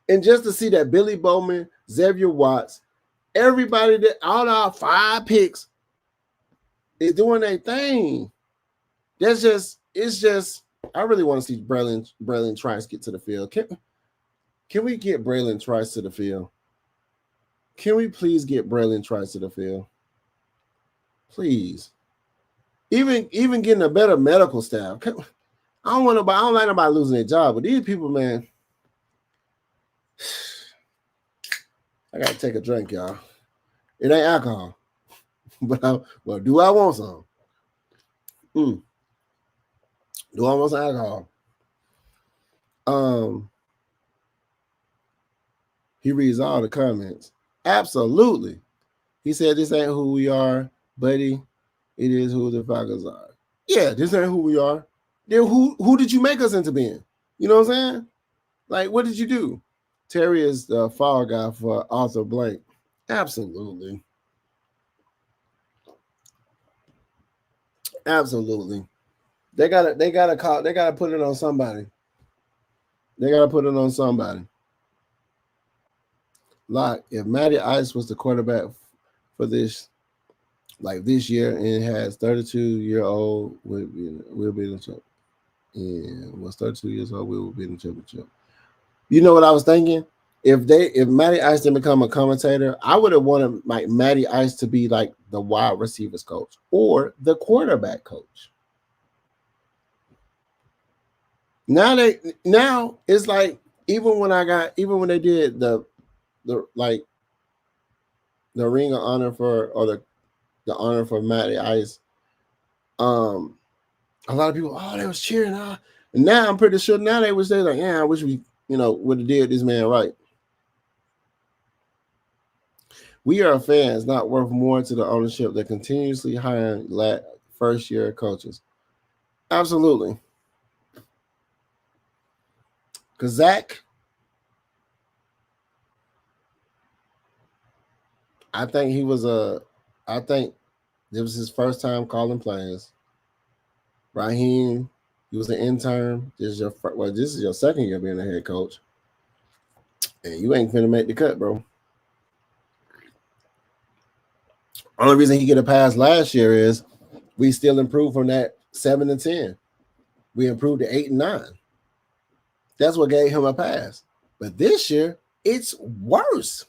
And just to see that Billy Bowman, Xavier Watts, everybody that all our 5 picks is doing their thing. It's just. I really want to see Braylon Trice get to the field. Can we get Braylon Trice to the field? Can we please get Braylon Trice to the field? Please. Even getting a better medical staff. I don't like nobody losing their job, but these people, man. I gotta take a drink, y'all. It ain't alcohol, but do I want some? Do I want some alcohol? He reads all the comments. Absolutely. He said, "This ain't who we are, buddy. It is who the Falcons are." Yeah, this ain't who we are. Then who did you make us into being? You know what I'm saying? Like, what did you do? Terry is the fall guy for Arthur Blank. Absolutely. Absolutely. They gotta put it on somebody. They gotta put it on somebody. Like, if Matty Ice was the quarterback for this year and has 32-year-old, we'll be in the championship. Yeah, was 32 years old, we will be in the championship. You know what I was thinking? If Matty Ice didn't become a commentator, I would have wanted like Matty Ice to be like the wide receivers coach or the quarterback coach. Now it's like even when they did the ring of honor the honor for Matty Ice, a lot of people, they was cheering. And now I'm pretty sure now they would say like, yeah, I wish we would have did this man right. We are fans not worth more to the ownership that continuously hiring first-year coaches. Absolutely. Because Zach, I think this was his first time calling plays. Raheem, he was an intern. This is your second year being a head coach. And you ain't finna make the cut, bro. Only reason he get a pass last year is we still improved from that 7 and 10. We improved to 8 and 9. That's what gave him a pass. But this year, it's worse.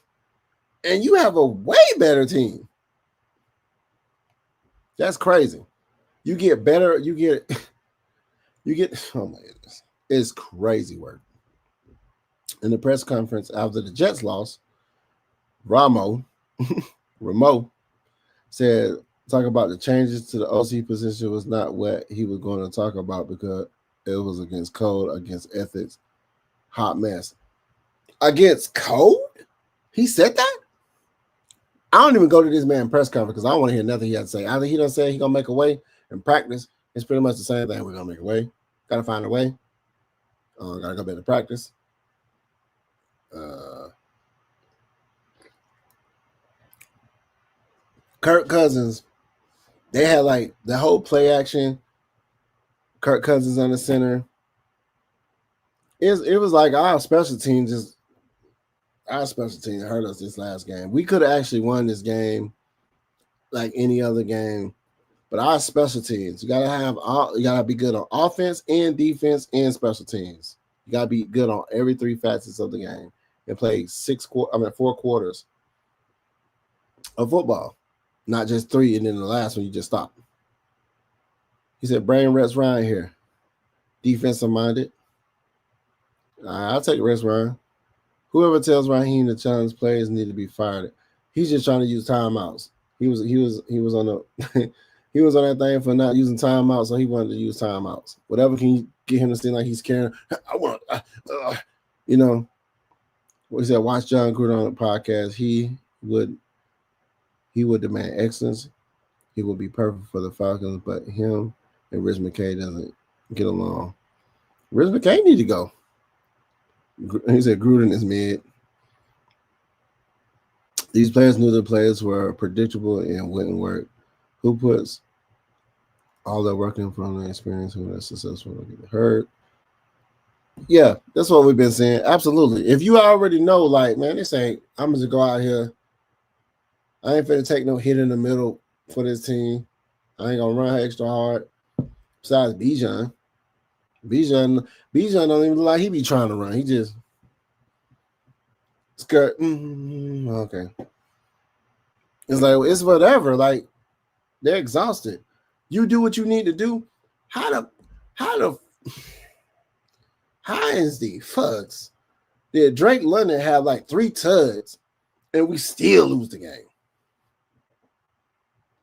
And you have a way better team. That's crazy. You get better. You get. Oh my goodness, it's crazy work. In the press conference after the Jets loss, Ramo said, talk about the changes to the OC position was not what he was going to talk about because it was against code, against ethics. Hot mess. Against code? He said that? I don't even go to this man press conference because I don't want to hear nothing he has to say. Either he don't say he's going to make a way in practice. It's pretty much the same thing. We're going to make a way. Got to find a way. Got to go back to practice. Kirk Cousins, they had like the whole play action. Kirk Cousins on the center. It was like our special team hurt us this last game. We could have actually won this game like any other game, but our special teams, you gotta be good on offense and defense and special teams. You gotta be good on every three facets of the game and play 4 quarters of football, not just 3, and then the last one you just stop. He said, "Brain Rex Ryan here, defensive minded." I'll take Rex Ryan. Whoever tells Raheem the challenge players need to be fired. He's just trying to use timeouts. He was on the he was on that thing for not using timeouts, so he wanted to use timeouts. Whatever can get him to seem like he's caring. What he said, watch John Gruden on the podcast. He would demand excellence. He would be perfect for the Falcons, but him and Rich McKay doesn't get along. Rich McKay need to go. He said Gruden is mid. These players knew the players were predictable and wouldn't work. Who puts all their work in from the experience who is successful will get hurt? Yeah, that's what we've been saying. Absolutely. If you already know, like, man, this ain't, I'm going to go out here. I ain't finna take no hit in the middle for this team. I ain't going to run extra hard. Besides Bijan. Bijan don't even look like he be trying to run. He just skirt. Okay. It's like, it's whatever. Like, they're exhausted. You do what you need to do. How the Hines the fucks did Drake London have like 3 tugs and we still lose the game?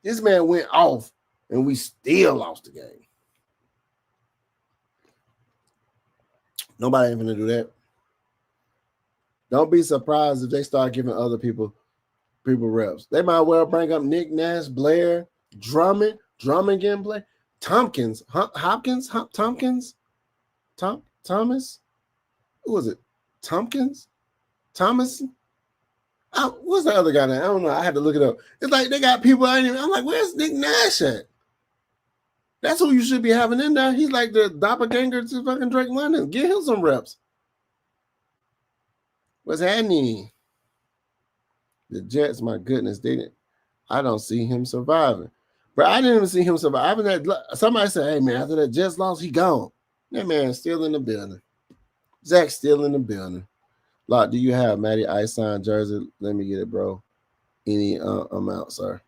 This man went off and we still lost the game. Nobody ain't gonna do that. Don't be surprised if they start giving other people reps. They might well bring up Nick Nash, Blair, Drummond getting play. Thomas. Who was it? Tompkins? Thomas? What's the other guy name? I don't know. I had to look it up. It's like they got people. I'm like, where's Nick Nash at? That's who you should be having in there. He's like the doppelganger to fucking Drake London. Give him some reps. What's happening? The Jets, my goodness, I don't see him surviving. But I didn't even see him surviving. Somebody said, hey, man, after that Jets loss, he gone. That man's still in the building. Zach's still in the building. Lot, do you have Matty Ice signed jersey? Let me get it, bro. Any amount, sir.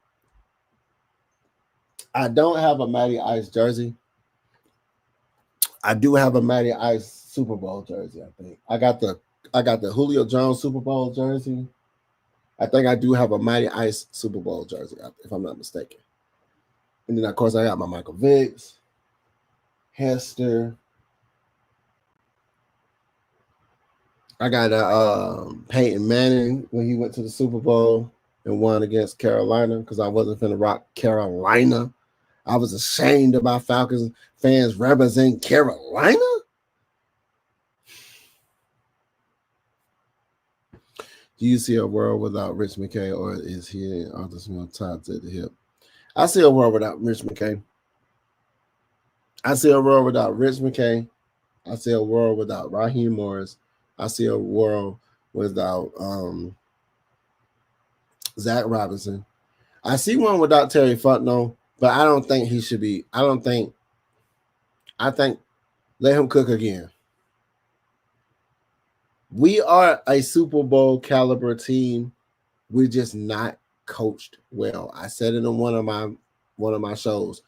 I don't have a Matty Ice jersey. I do have a Matty Ice Super Bowl jersey, I think. I got the Julio Jones Super Bowl jersey. I think I do have a Matty Ice Super Bowl jersey, if I'm not mistaken. And then, of course, I got my Michael Vicks, Hester. I got Peyton Manning when he went to the Super Bowl and won against Carolina because I wasn't finna rock Carolina. I was ashamed of my Falcons fans representing Carolina. Do you see a world without Rich McKay, or is he and Arthur Smith tied to the hip? I see a world without Rich McKay. I see a world without Rich McKay. I see a world without Raheem Morris. I see a world without Zach Robinson. I see one without Terry Fontenot, but I don't think he should be. I think let him cook again. We are a Super Bowl caliber team. We're just not coached well. I said it in one of my one of my shows.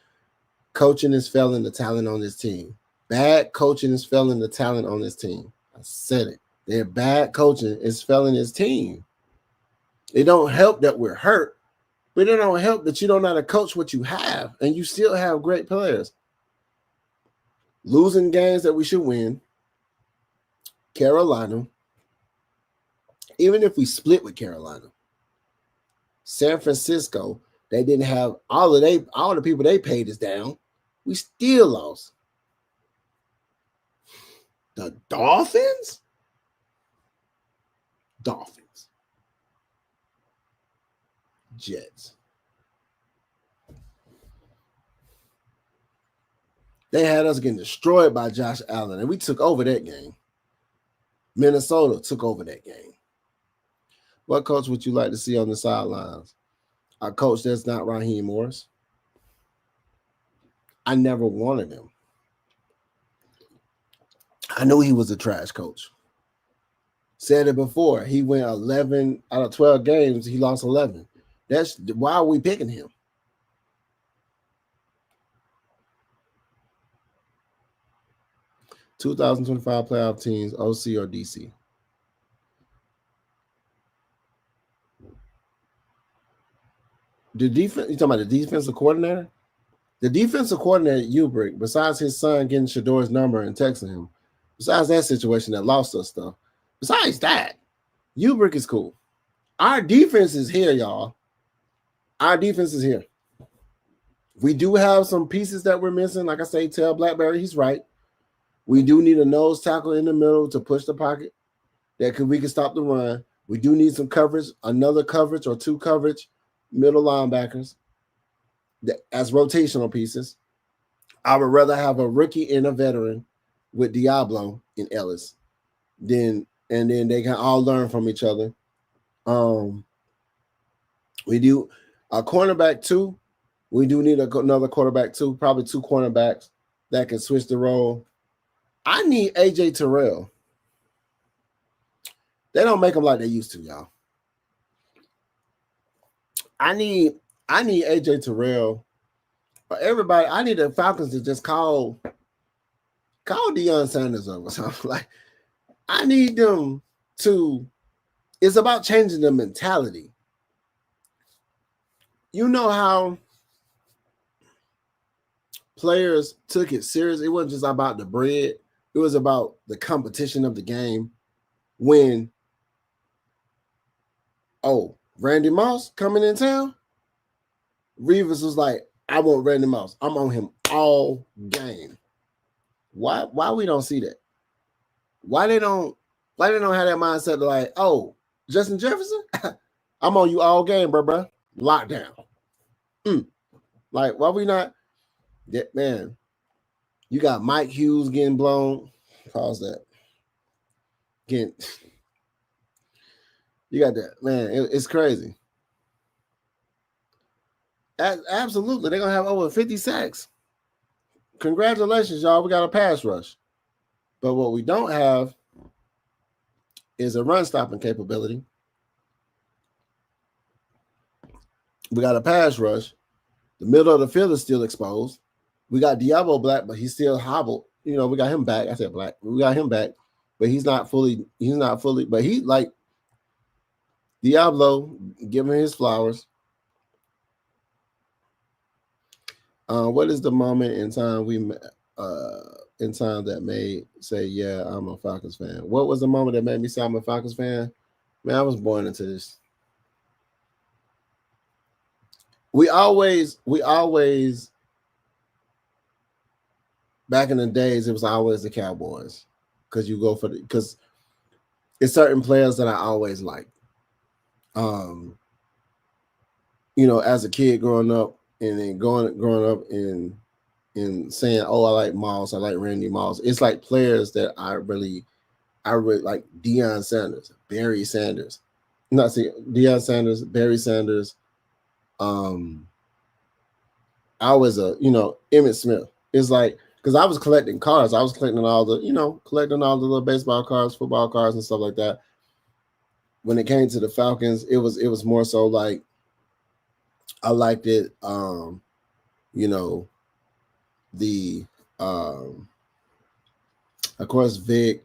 Coaching is failing the talent on this team. Bad coaching is failing the talent on this team. I said it. Their bad coaching is failing this team. It don't help that we're hurt, but it don't help that you don't know how to coach what you have, and you still have great players. Losing games that we should win. Carolina. Even if we split with Carolina. San Francisco, they didn't have all the people they paid us down. We still lost. The Dolphins? Dolphins. Jets. They had us getting destroyed by Josh Allen, and we took over that game. Minnesota took over that game. What coach would you like to see on the sidelines? A coach that's not Raheem Morris. I never wanted him. I knew he was a trash coach. Said it before. He went 11 out of 12 games. He lost 11. That's why are we picking him? (2025) playoff teams, OC or DC? The defense, you talking about the defensive coordinator? The defensive coordinator at Ubrick, besides his son getting Shador's number and texting him, besides that situation that lost us stuff, besides that, Ubrick is cool. Our defense is here, y'all. Our defense is here. We do have some pieces that we're missing. Like I say, tell Blackberry he's right. We do need a nose tackle in the middle to push the pocket we can stop the run. We do need some coverage, another coverage or two coverage middle linebackers as rotational pieces. I would rather have a rookie and a veteran with Diablo and Ellis and then they can all learn from each other. We do a cornerback too. We do need another quarterback too, probably two cornerbacks that can switch the role. I need AJ Terrell. They don't make them like they used to, y'all. I need AJ Terrell. Everybody, I need the Falcons to just call Deion Sanders over. So like, I need them to. It's about changing the mentality. You know how players took it serious. It wasn't just about the bread. It was about the competition of the game. When, Randy Moss coming in town, Reeves was like, I want Randy Moss. I'm on him all game. Why we don't see that? Why they don't have that mindset of like, Justin Jefferson, I'm on you all game, bro. Lockdown. Like, why we not? Yeah, man, you got Mike Hughes getting blown. Pause that. You got that, man. It's crazy. Absolutely, they're gonna have over 50 sacks. Congratulations, y'all. We got a pass rush, but what we don't have is a run stopping capability. We got a pass rush. The middle of the field is still exposed. We got Diablo Black, but he's still hobbled. You know, we got him back. I said Black. We got him back, but he's not fully. But he like Diablo, give him his flowers. What is the moment in time that made say, yeah, I'm a Falcons fan? What was the moment that made me say I'm a Falcons fan? Man, I was born into this. We always back in the days, it was always the Cowboys because it's certain players that I always liked. You know, as a kid growing up and then growing up and saying, I like Moss, I like Randy Moss. It's like players that I really like. Deion Sanders, Barry Sanders. Deion Sanders, Barry Sanders. I was Emmitt Smith. It's like, because I was collecting cards. I was collecting all the little baseball cards, football cards, and stuff like that. When it came to the Falcons, it was more so like I liked it. you know, the of course Vic.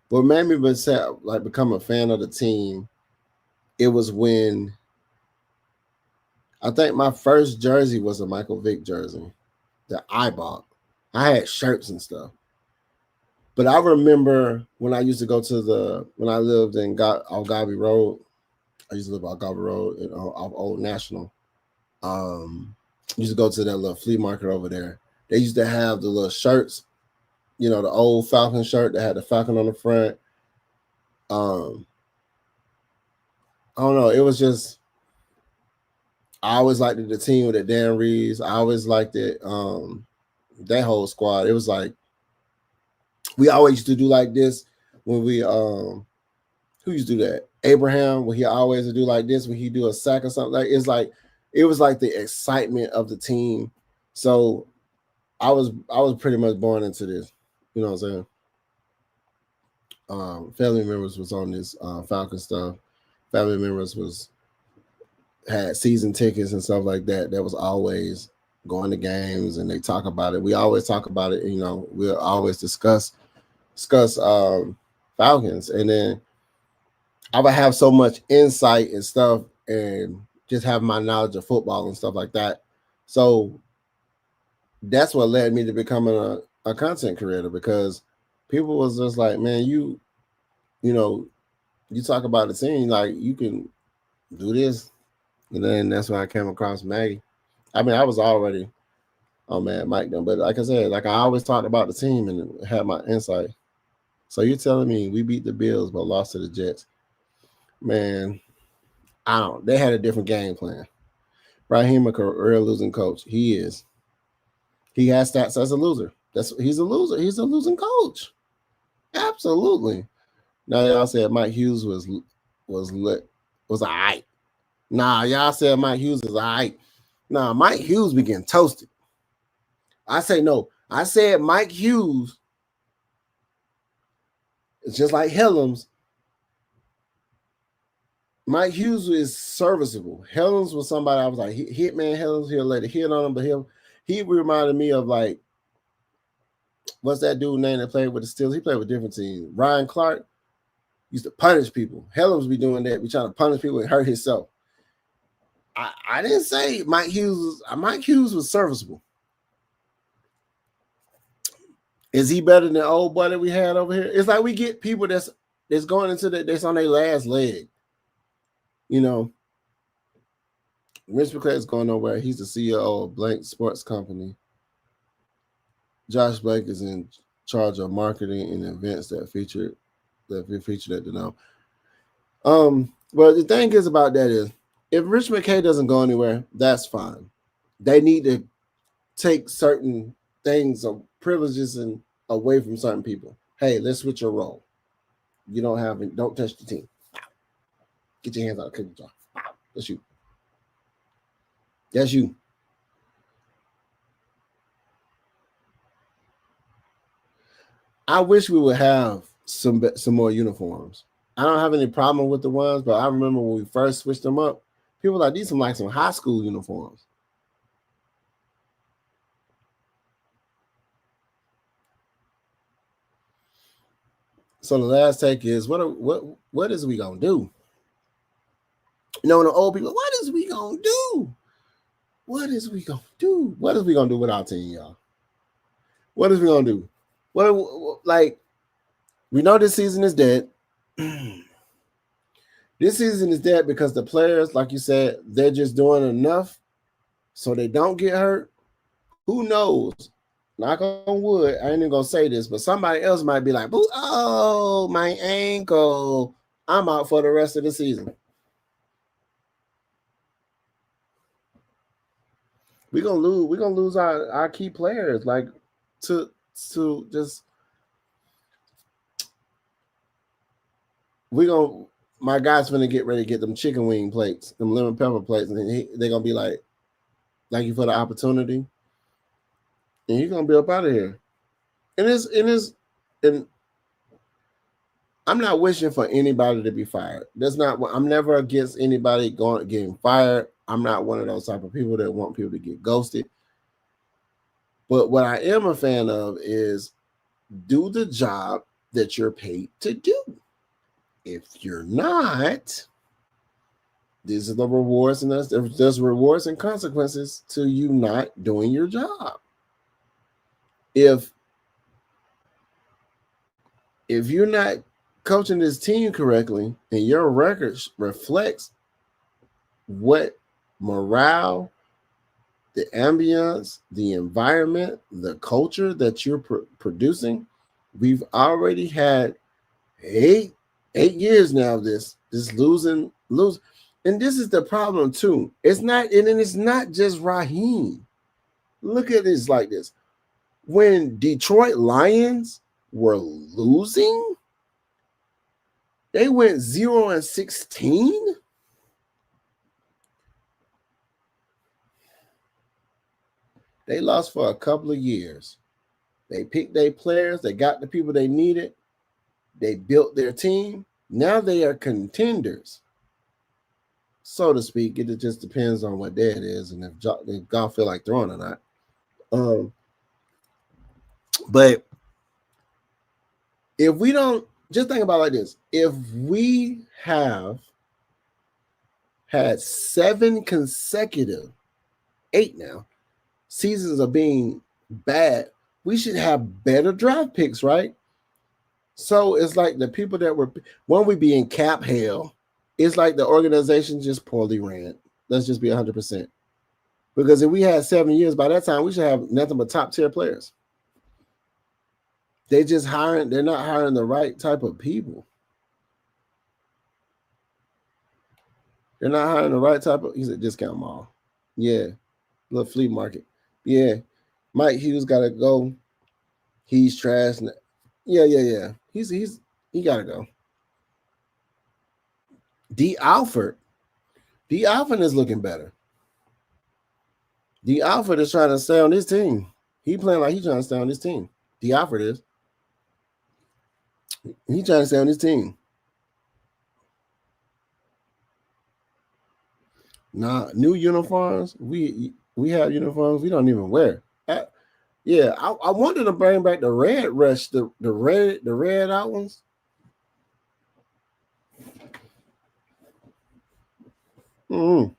What made me become a fan of the team, it was when I think my first jersey was a Michael Vick jersey that I bought. I had shirts and stuff. But I remember when I used to go to when I lived in off Garvey Road. I used to live off Garvey Road off Old National. Used to go to that little flea market over there. They used to have the little shirts, the old Falcon shirt that had the Falcon on the front. I don't know. It was just, I always liked the team with the Dan Reeves. I always liked it. That whole squad. It was like, we always used to do like this when we, who used to do that? Abraham, when he always would do like this, when he do a sack or something. It was like the excitement of the team. So I was pretty much born into this. You know what I'm saying? Family members was on this Falcon stuff. Family members had season tickets and stuff like that. That was always going to games, and they talk about it. We always talk about it. We'll always discuss Falcons, and then I would have so much insight and stuff, and just have my knowledge of football and stuff like that. So that's what led me to becoming a content creator, because people was just like, man, you talk about the team, like you can do this. And then that's when I came across Maggie. I mean, I was already on Mike then, but like I said, like I always talked about the team and had my insight. So you're telling me we beat the Bills but lost to the Jets? Man, they had a different game plan. Raheem, a career losing coach. He is. He has stats as a loser. He's a loser. He's a losing coach. Absolutely. Now y'all said Mike Hughes was all right. Nah, y'all said Mike Hughes is all right. Nah, Mike Hughes be getting toasted. I say no. I said Mike Hughes. It's just like Helms. Mike Hughes is serviceable. Helms was somebody I was like, Hitman Helms, he'll let it hit on him, but he reminded me of like, what's that dude name that played with the Steelers? He played with different teams. Ryan Clark used to punish people. Helms be doing that, be trying to punish people and hurt himself. I didn't say Mike Hughes was serviceable. Is he better than the old boy that we had over here? It's like we get people that's going into that's on their last leg. Rich McClay is going nowhere. He's the CEO of Blank Sports Company. Josh Blake is in charge of marketing and events that featured at the now. But the thing is about that is, if Rich McKay doesn't go anywhere, that's fine. They need to take certain things or privileges and away from certain people. Hey, let's switch your role. You don't touch the team. Get your hands out of the cookie jar. That's you. That's you. I wish we would have some more uniforms. I don't have any problem with the ones, but I remember when we first switched them up, people were like, these are like some high school uniforms. So the last take is, what is we gonna do? The old people, what is we gonna do? What is we gonna do? What is we gonna do with our team, y'all? What is we gonna do? We know this season is dead. This season is dead because the players, like you said, they're just doing enough so they don't get hurt. Who knows? Knock on wood. I ain't even gonna say this, but somebody else might be like, "Oh, my ankle! I'm out for the rest of the season." We're gonna lose our key players, like to just my guy's gonna get ready to get them chicken wing plates, them lemon pepper plates, and they're gonna be like, "Thank you for the opportunity," and he's gonna be up out of here. And I'm not wishing for anybody to be fired. I'm never against anybody getting fired. I'm not one of those type of people that want people to get ghosted. But what I am a fan of is do the job that you're paid to do. If you're not, these are the rewards, and there's rewards and consequences to you not doing your job. If you're not coaching this team correctly and your record reflects what morale, the ambience, the environment, the culture that you're producing, we've already had eight years now of this losing. And this is the problem too. It's not just Raheem. Look at this like this. When Detroit Lions were losing, they went 0-16. They lost for a couple of years. They picked their players. They got the people they needed. They built their team. Now they are contenders, so to speak. It just depends on what day it is and if God feel like throwing or not. But if we don't, just think about it like this. If we have had 7 consecutive, 8 now, seasons of being bad, we should have better draft picks, right? So it's like the people that were, when we be in cap hell, it's like the organization just poorly ran. Let's just be 100%. Because if we had 7 years, by that time, we should have nothing but top tier players. They're not hiring the right type of people. They're not hiring the right type of, he's a discount mall. Yeah. Little flea market. Yeah. Mike Hughes got to go. He's trash. Yeah. He got to go. D. Alford is looking better. D. Alford is trying to stay on his team. He playing like he's trying to stay on his team. D. Alford is. He's trying to stay on his team. Nah, new uniforms. We have uniforms we don't even wear. I wanted to bring back the Red Rush, the red out ones. Mm-hmm.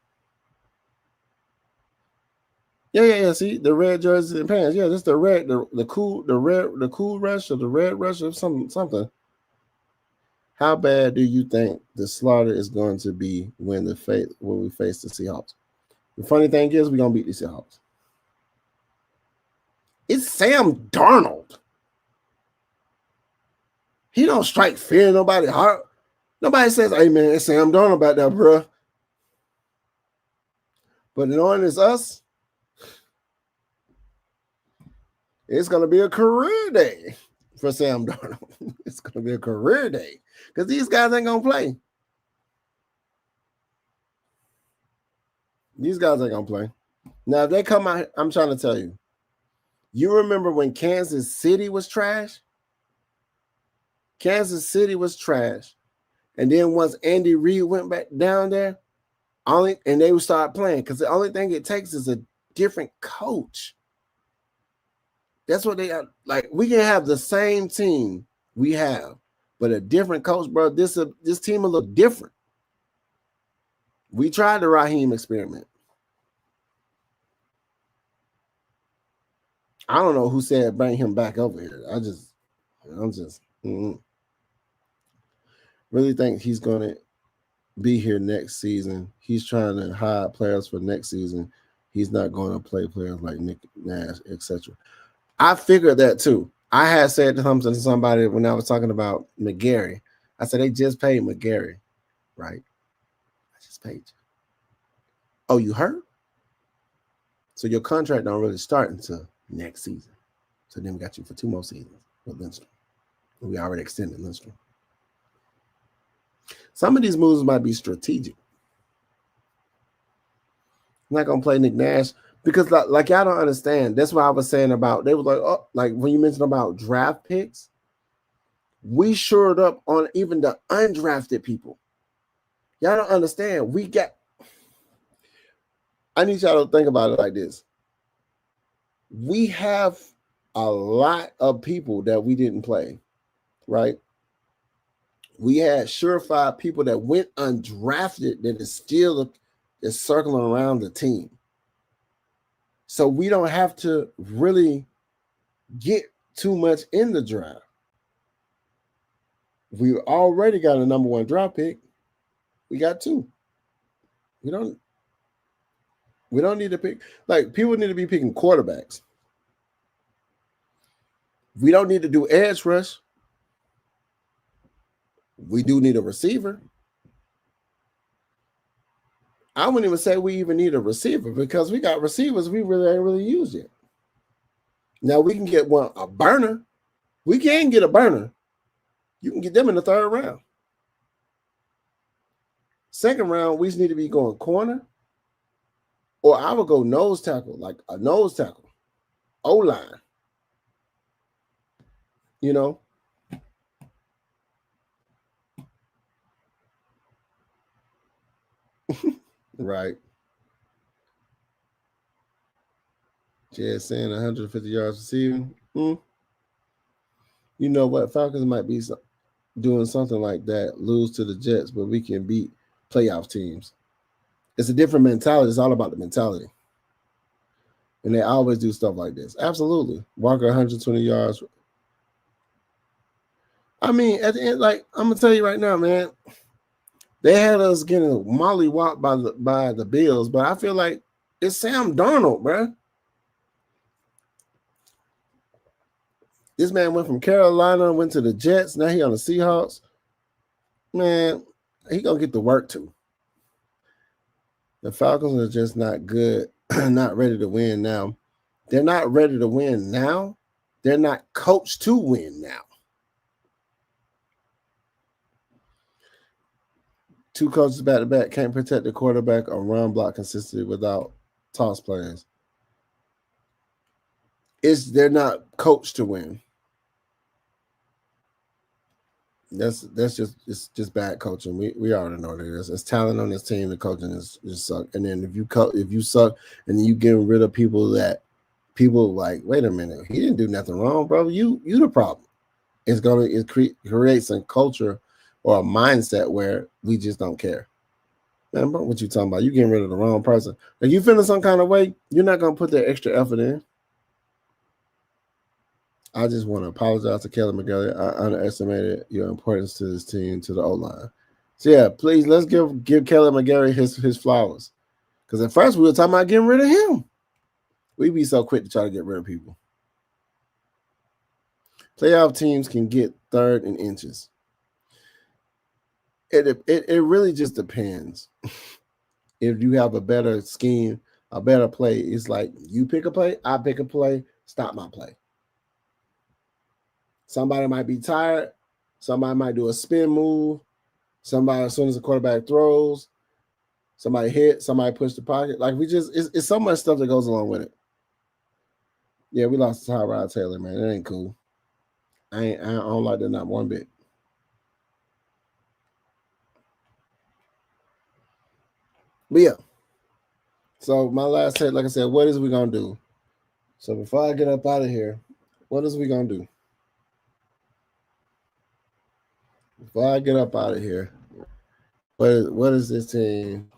Yeah. See the red jerseys and pants. Yeah, that's the red, the cool rush or the red rush or something. How bad do you think the slaughter is going to be when we face the Seahawks? The funny thing is, we're gonna beat the Seahawks. It's Sam Darnold. He don't strike fear in nobody's heart. Nobody says, "Hey man, it's Sam Darnold about that, bro." But knowing it's us, it's gonna be a career day for Sam Darnold. It's gonna be a career day because these guys ain't gonna play. These guys ain't gonna play. Now, if they come out, I'm trying to tell you. You remember when Kansas City was trash? Kansas City was trash. And then once Andy Reid went back down there, and they would start playing, because the only thing it takes is a different coach. That's what they are. Like, we can have the same team we have, but a different coach, bro. This team will look different. We tried the Raheem experiment. I don't know who said bring him back over here. I'm just really think he's going to be here next season. He's trying to hire players for next season. He's not going to play players like Nick Nash, etc. I figured that too. I had said to somebody when I was talking about McGarry. I said, they just paid McGarry, right? I just paid you. Oh, you hurt? So your contract don't really start until next season. So then we got you for 2 more seasons with Lindstrom. We already extended Lindstrom. Some of these moves might be strategic. I'm not gonna play Nick Nash because like y'all don't understand. That's what I was saying about, they was like, oh, like when you mentioned about draft picks, we shored up on even the undrafted people. Y'all don't understand. I need y'all to think about it like this. We have a lot of people that we didn't play, right? We had surefire people that went undrafted that is still is circling around the team. So we don't have to really get too much in the draft. We already got a number 1 draft pick. We got 2. We don't need to pick, like, people need to be picking quarterbacks. We don't need to do edge rush. We do need a receiver. I wouldn't even say we even need a receiver because we got receivers we really ain't really used yet. Now we can get a burner. We can get a burner. You can get them in the 3rd round. 2nd round, we just need to be going corner, or I would go nose tackle, like a nose tackle, O-line. You know, right? Just saying 150 yards receiving. You know what? Falcons might be doing something like that, lose to the Jets, but we can beat playoff teams. It's a different mentality. It's all about the mentality. And they always do stuff like this. Absolutely. Walker 120 yards. I mean, at the end, like, I'm going to tell you right now, man, they had us getting mollywopped by the Bills, but I feel like it's Sam Darnold, bro. This man went from Carolina, went to the Jets. Now he on the Seahawks. Man, he going to get the work too. The Falcons are just not good, not ready to win now. They're not ready to win now. They're not coached to win now. 2 coaches back-to-back can't protect the quarterback or run block consistently without toss plays. They're not coached to win. That's just bad coaching. We already know that it's talent on this team. The coaching is suck. And then if you suck and then you getting rid of people that people like, wait a minute, he didn't do nothing wrong, bro. You the problem. It creates a culture or a mindset where we just don't care. Man, bro, what you talking about? You getting rid of the wrong person. If you feeling some kind of way, you're not gonna put that extra effort in. I just want to apologize to Kelly McGarry. I underestimated your importance to this team, to the O-line. So yeah, please let's give Kelly McGarry his flowers. Because at first we were talking about getting rid of him. We be so quick to try to get rid of people. Playoff teams can get 3rd and inches. It really just depends. If you have a better scheme, a better play, it's like you pick a play, I pick a play, stop my play. Somebody might be tired. Somebody might do a spin move. Somebody, as soon as the quarterback throws, somebody hit, somebody push the pocket. Like it's so much stuff that goes along with it. Yeah, we lost to Tyrod Taylor, man. That ain't cool. I don't like that not one bit. But yeah. So my last take, like I said, what is we gonna do? So before I get up out of here, what is we gonna do? Before I get up out of here, what is this team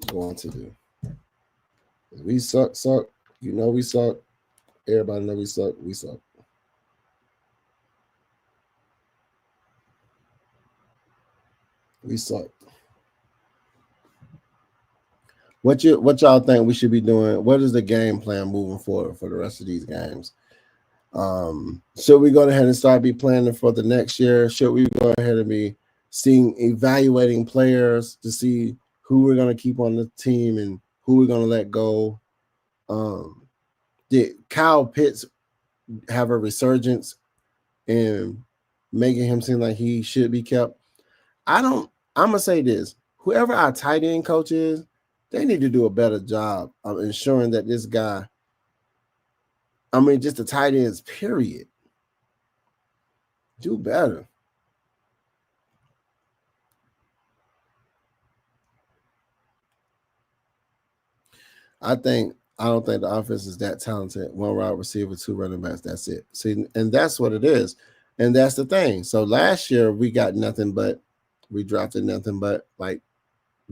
going to do? We suck. You know we suck. Everybody know we suck. We suck. We suck. What y'all think we should be doing? What is the game plan moving forward for the rest of these games? Should we go ahead and start be planning for the next year? Should we go ahead and be evaluating players to see who we're going to keep on the team and who we're going to let go? Did Kyle Pitts have a resurgence in making him seem like he should be kept? I'm going to say this. Whoever our tight end coach is, they need to do a better job of ensuring that this guy, just the tight ends, period, do better. I don't think the offense is that talented. One wide receiver, two running backs. That's it. See, and that's what it is. And that's the thing. So last year we got nothing but we drafted nothing but like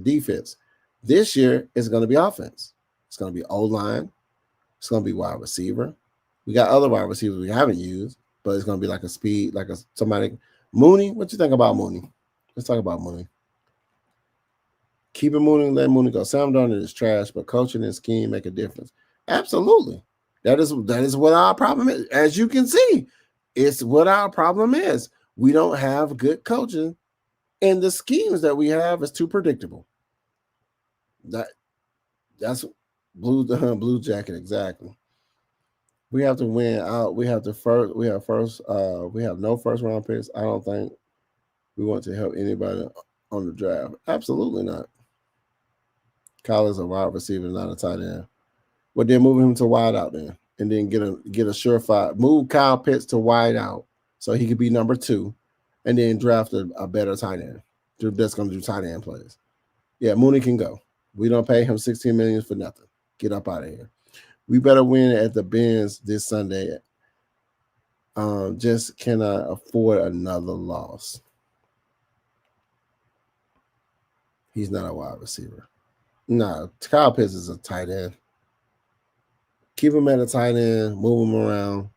defense. This year it's going to be offense. It's going to be O line. It's going to be wide receiver. We got other wide receivers we haven't used, but it's going to be like a speed, like a somebody. Mooney, what you think about Mooney? Let's talk about Mooney. Keep it Mooney, let Mooney go. Sam Darnold is trash, but coaching and scheme make a difference. Absolutely. That is what our problem is. As you can see, it's what our problem is. We don't have good coaching, and the schemes that we have is too predictable. That's blue jacket exactly. We have to win out. We have to first. We have first. We have no first round picks. I don't think we want to help anybody on the draft. Absolutely not. Kyle is a wide receiver, not a tight end. But then move him to wide out then, and then get a surefire. Move Kyle Pitts to wide out so he could be number 2, and then draft a better tight end that's going to do tight end plays. Yeah, Mooney can go. We don't pay him $16 million for nothing. Get up out of here. We better win at the Benz this Sunday. Just cannot afford another loss. He's not a wide receiver. No, Kyle Pitts is a tight end. Keep him at a tight end, move him around,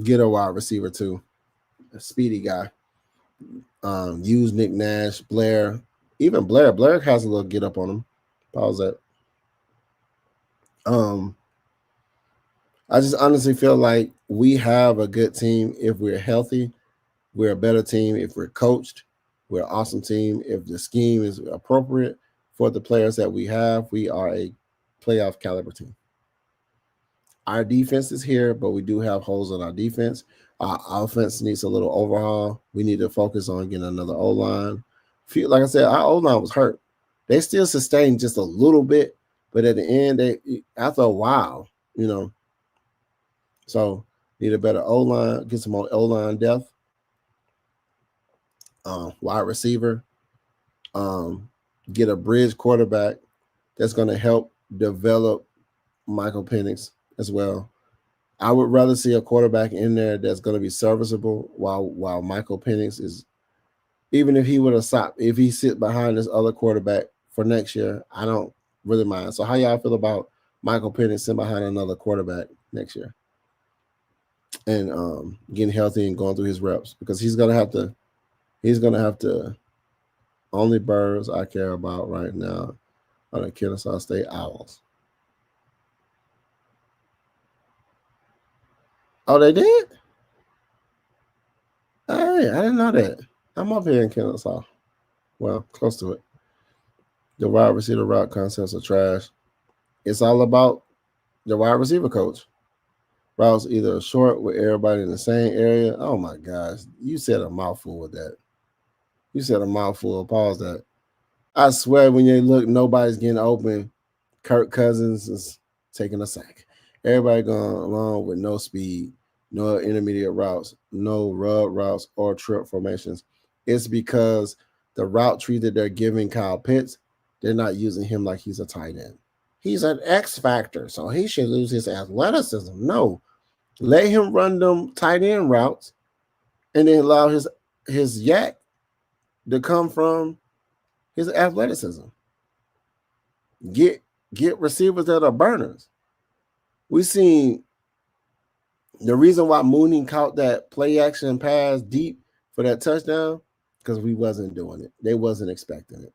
get a wide receiver too, a speedy guy. Use Nick Nash, Blair, even Blair. Blair has a little get up on him. Pause that. I just honestly feel like we have a good team if we're healthy. We're a better team if we're coached. We're an awesome team if the scheme is appropriate for the players that we have. We are a playoff caliber team. Our defense is here, but we do have holes in our defense. Our offense needs a little overhaul. We need to focus on getting another O-line. Like I said, our O-line was hurt. They still sustained just a little bit, but at the end, after a while, so need a better O-line, get some more O-line depth. Wide receiver, get a bridge quarterback that's going to help develop Michael Penix as well. I would rather see a quarterback in there that's going to be serviceable while Michael Penix is, even if he would have stopped, if he sit behind this other quarterback for next year, I don't really mind. So how y'all feel about Michael Penix sitting behind another quarterback next year and getting healthy and going through his reps? Because he's going to have to only birds I care about right now are the Kennesaw State Owls. Oh, they did? Hey, I didn't know that. I'm up here in Kennesaw. Well, close to it. The wide receiver route concepts are trash. It's all about the wide receiver coach. Routes either short with everybody in the same area. Oh my gosh, you said a mouthful with that. You said a mouthful. Pause that. I swear, when you look, nobody's getting open. Kirk Cousins is taking a sack. Everybody going along with no speed, no intermediate routes, no rub routes or trip formations. It's because the route tree that they're giving Kyle Pitts, they're not using him like he's a tight end. He's an X factor, so he should lose his athleticism. No, let him run them tight end routes, and then allow his yak to come from his athleticism. Get receivers that are burners. We seen the reason why Mooney caught that play action pass deep for that touchdown because we wasn't doing it. They wasn't expecting it.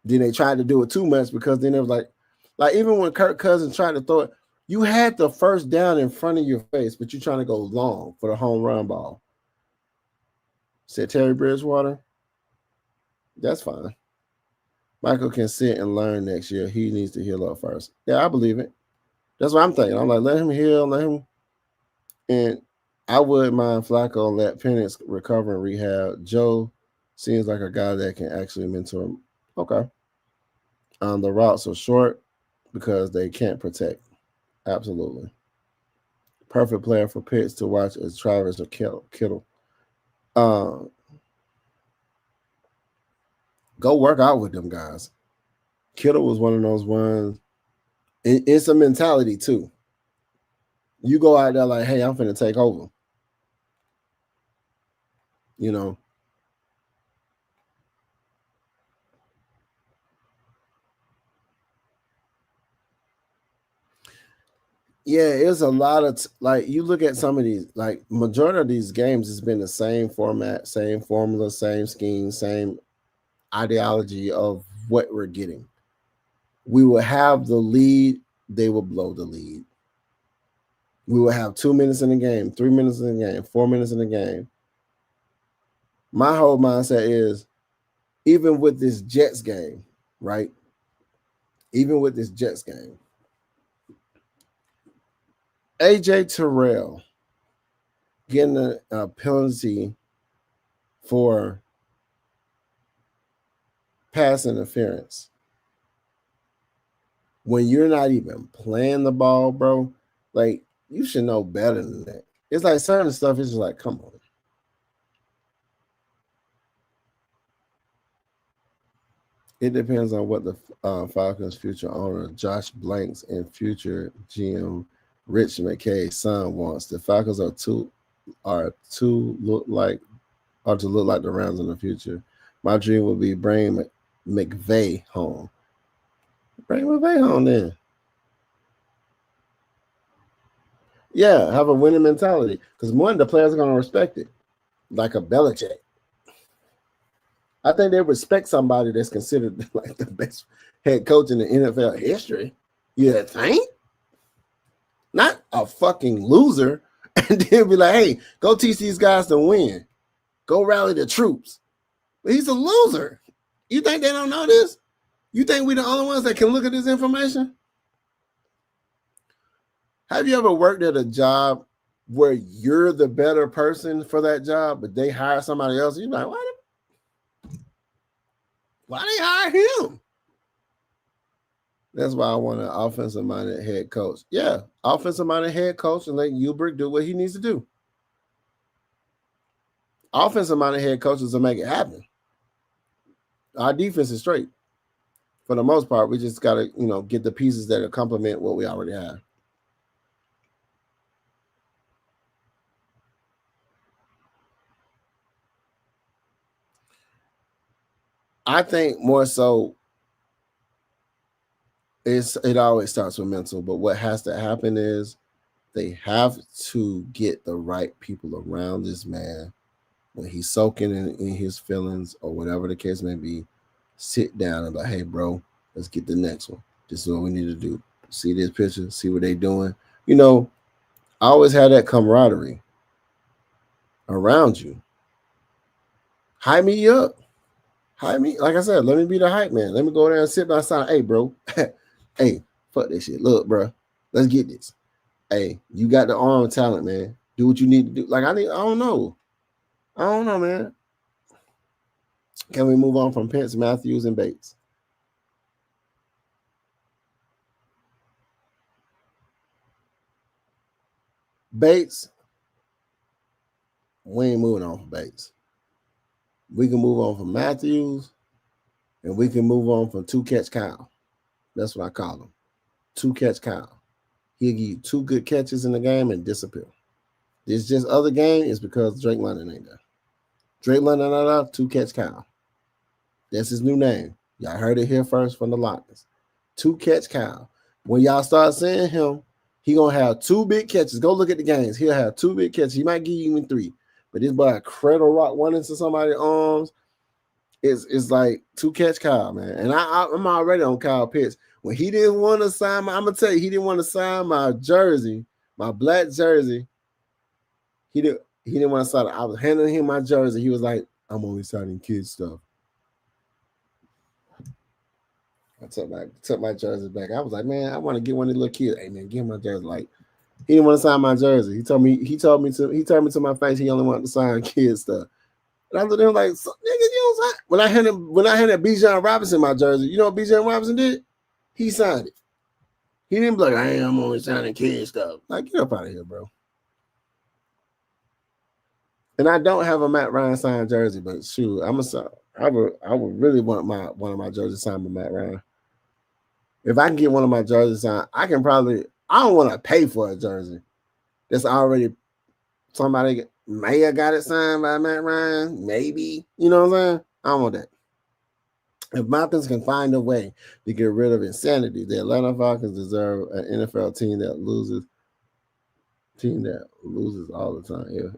Then they tried to do it too much because then it was like even when Kirk Cousins tried to throw it, you had the first down in front of your face, but you're trying to go long for the home run ball. Said Terry Bridgewater, that's fine. Michael can sit and learn next year. He needs to heal up first. Yeah, I believe it. That's what I'm thinking. I'm like, let him heal, let him. And I wouldn't mind Flacco let Penix recover and rehab. Joe seems like a guy that can actually mentor him. Okay. The routes are short because they can't protect. Absolutely. Perfect player for Pitts to watch is Travis or Kittle. Go work out with them guys. Kittle was one of those ones. It's a mentality too. You go out there like, hey, I'm finna take over. You know. Yeah, it's a lot of like you look at some of these, like majority of these games has been the same format, same formula, same scheme, same ideology of what we're getting. We will have the lead, they will blow the lead. We will have 2 minutes in the game, 3 minutes in the game, 4 minutes in the game. My whole mindset is even with this Jets game, right? Even with this Jets game, AJ Terrell getting a penalty for pass interference when you're not even playing the ball, bro. Like you should know better than that. It's like certain stuff is just like, come on. It depends on what the Falcons' future owner, Josh Blanks, and future GM Rich McKay's son wants. The Falcons are to look like the Rams in the future. My dream would be bring McVay home. Bring McVay home then. Yeah, have a winning mentality. Because one, the players are going to respect it, like a Belichick. I think they respect somebody that's considered like the best head coach in the NFL history. You think? Not a fucking loser. And then be like, hey, go teach these guys to win. Go rally the troops. But he's a loser. You think they don't know this? You think we're the only ones that can look at this information? Have you ever worked at a job where you're the better person for that job, but they hire somebody else? You're like, why they hire him? That's why I want an offensive-minded head coach. Yeah, offensive-minded head coach and let Ulbrich do what he needs to do. Offensive-minded head coaches will make it happen. Our defense is straight. For the most part, we just got to, get the pieces that complement what we already have. I think more so it always starts with mental, but what has to happen is they have to get the right people around this man when he's soaking in his feelings or whatever the case may be. Sit down and be like, hey, bro, let's get the next one. This is what we need to do. See this picture, see what they doing. I always had that camaraderie around you. Hype me up. Hype me. Like I said, let me be the hype man. Let me go there and sit by side. Hey, bro. Hey, fuck this shit. Look, bro. Let's get this. Hey, you got the arm talent, man. Do what you need to do. Like, I don't know. I don't know, man. Can we move on from Pence, Matthews, and Bates? Bates, we ain't moving on from Bates. We can move on from Matthews, and we can move on from two catch Kyle. That's what I call him. Two catch Kyle. He'll give you two good catches in the game and disappear. This just other game is because Drake London ain't there. Drake London, two catch Kyle. That's his new name. Y'all heard it here first from the Lockers. Two catch Kyle. When y'all start seeing him, he gonna have two big catches. Go look at the games. He'll have two big catches. He might give you even three. But this boy cradle rock one into somebody's arms. It's like two catch Kyle, man. And I'm already on Kyle Pitts. When he didn't want to sign I'm gonna tell you, he didn't want to sign my jersey, my black jersey. He didn't want to sign it. I was handing him my jersey. He was like, I'm only signing kids stuff. I took my jersey back. I was like, man, I want to get one of the little kids. Hey man, give him my jersey. Like, he didn't want to sign my jersey. He told me to my face he only wanted to sign kids stuff. And I looked at him like, so, nigga, you don't sign. When I handed Bijan Robinson my jersey, you know what Bijan Robinson did? He signed it. He didn't be like, hey, I'm only signing kids stuff. Like, get up out of here, bro. And I don't have a Matt Ryan signed jersey, but shoot, I would really want one of my jerseys signed by Matt Ryan. If I can get one of my jerseys signed, I can probably. I don't want to pay for a jersey. That's already somebody may have got it signed by Matt Ryan. Maybe, you know what I'm saying? I don't want that. If Falcons can find a way to get rid of insanity, the Atlanta Falcons deserve an NFL team that loses all the time. Yeah.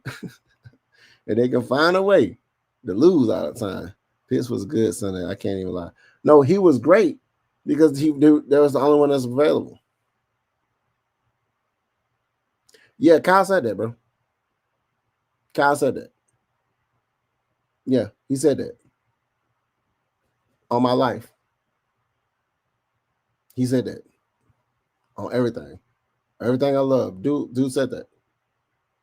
And they can find a way to lose all the time. Pitts was good Sunday. I can't even lie. No, he was great because there was the only one that's available. Yeah, Kyle said that, bro. Kyle said that. Yeah, he said that. On my life. He said that. On everything. Everything I love. Dude said that.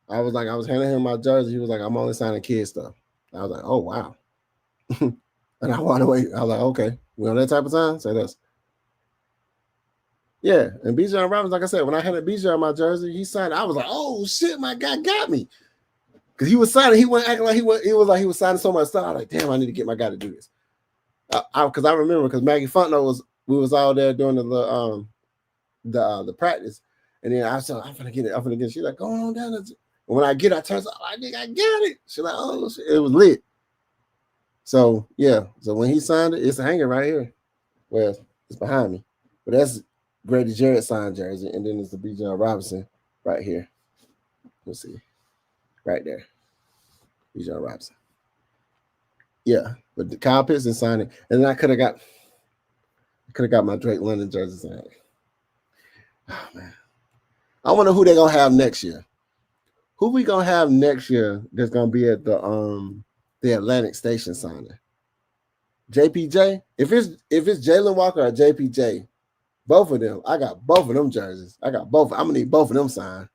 I was handing him my jersey. He was like, I'm only signing kid stuff. I was like, oh, wow. And I walked away. I was like, okay. We on that type of time? Say this. Yeah. And Bijan Robinson, like I said, when I handed Bijan my jersey, he signed it. I was like, oh, shit, my guy got me. Because he was signing. He wasn't acting like he was signing so much stuff. I was like, damn, I need to get my guy to do this. Because I remember, because Maggie Fontenot we was all there doing the practice. And then I said, I'm gonna get it. She's like, go on down. And when I get it, I turn, I think I got it. She's like, oh, shit. It was lit. So yeah. So when he signed it, it's hanging right here. Well, it's behind me. But that's Grady Jarrett signed jersey, and then it's the Bijan Robinson right here. Let's see. Right there. Bijan Robinson. Yeah. But the Kyle Pitts signed it. And then I could have got my Drake London jersey signed. Oh man. I wonder who they're gonna have next year. Who we gonna have next year that's gonna be at the Atlantic Station signing? JPJ? If it's Jalen Walker or JPJ, both of them, I got both of them jerseys. I got both. I'm gonna need both of them signed.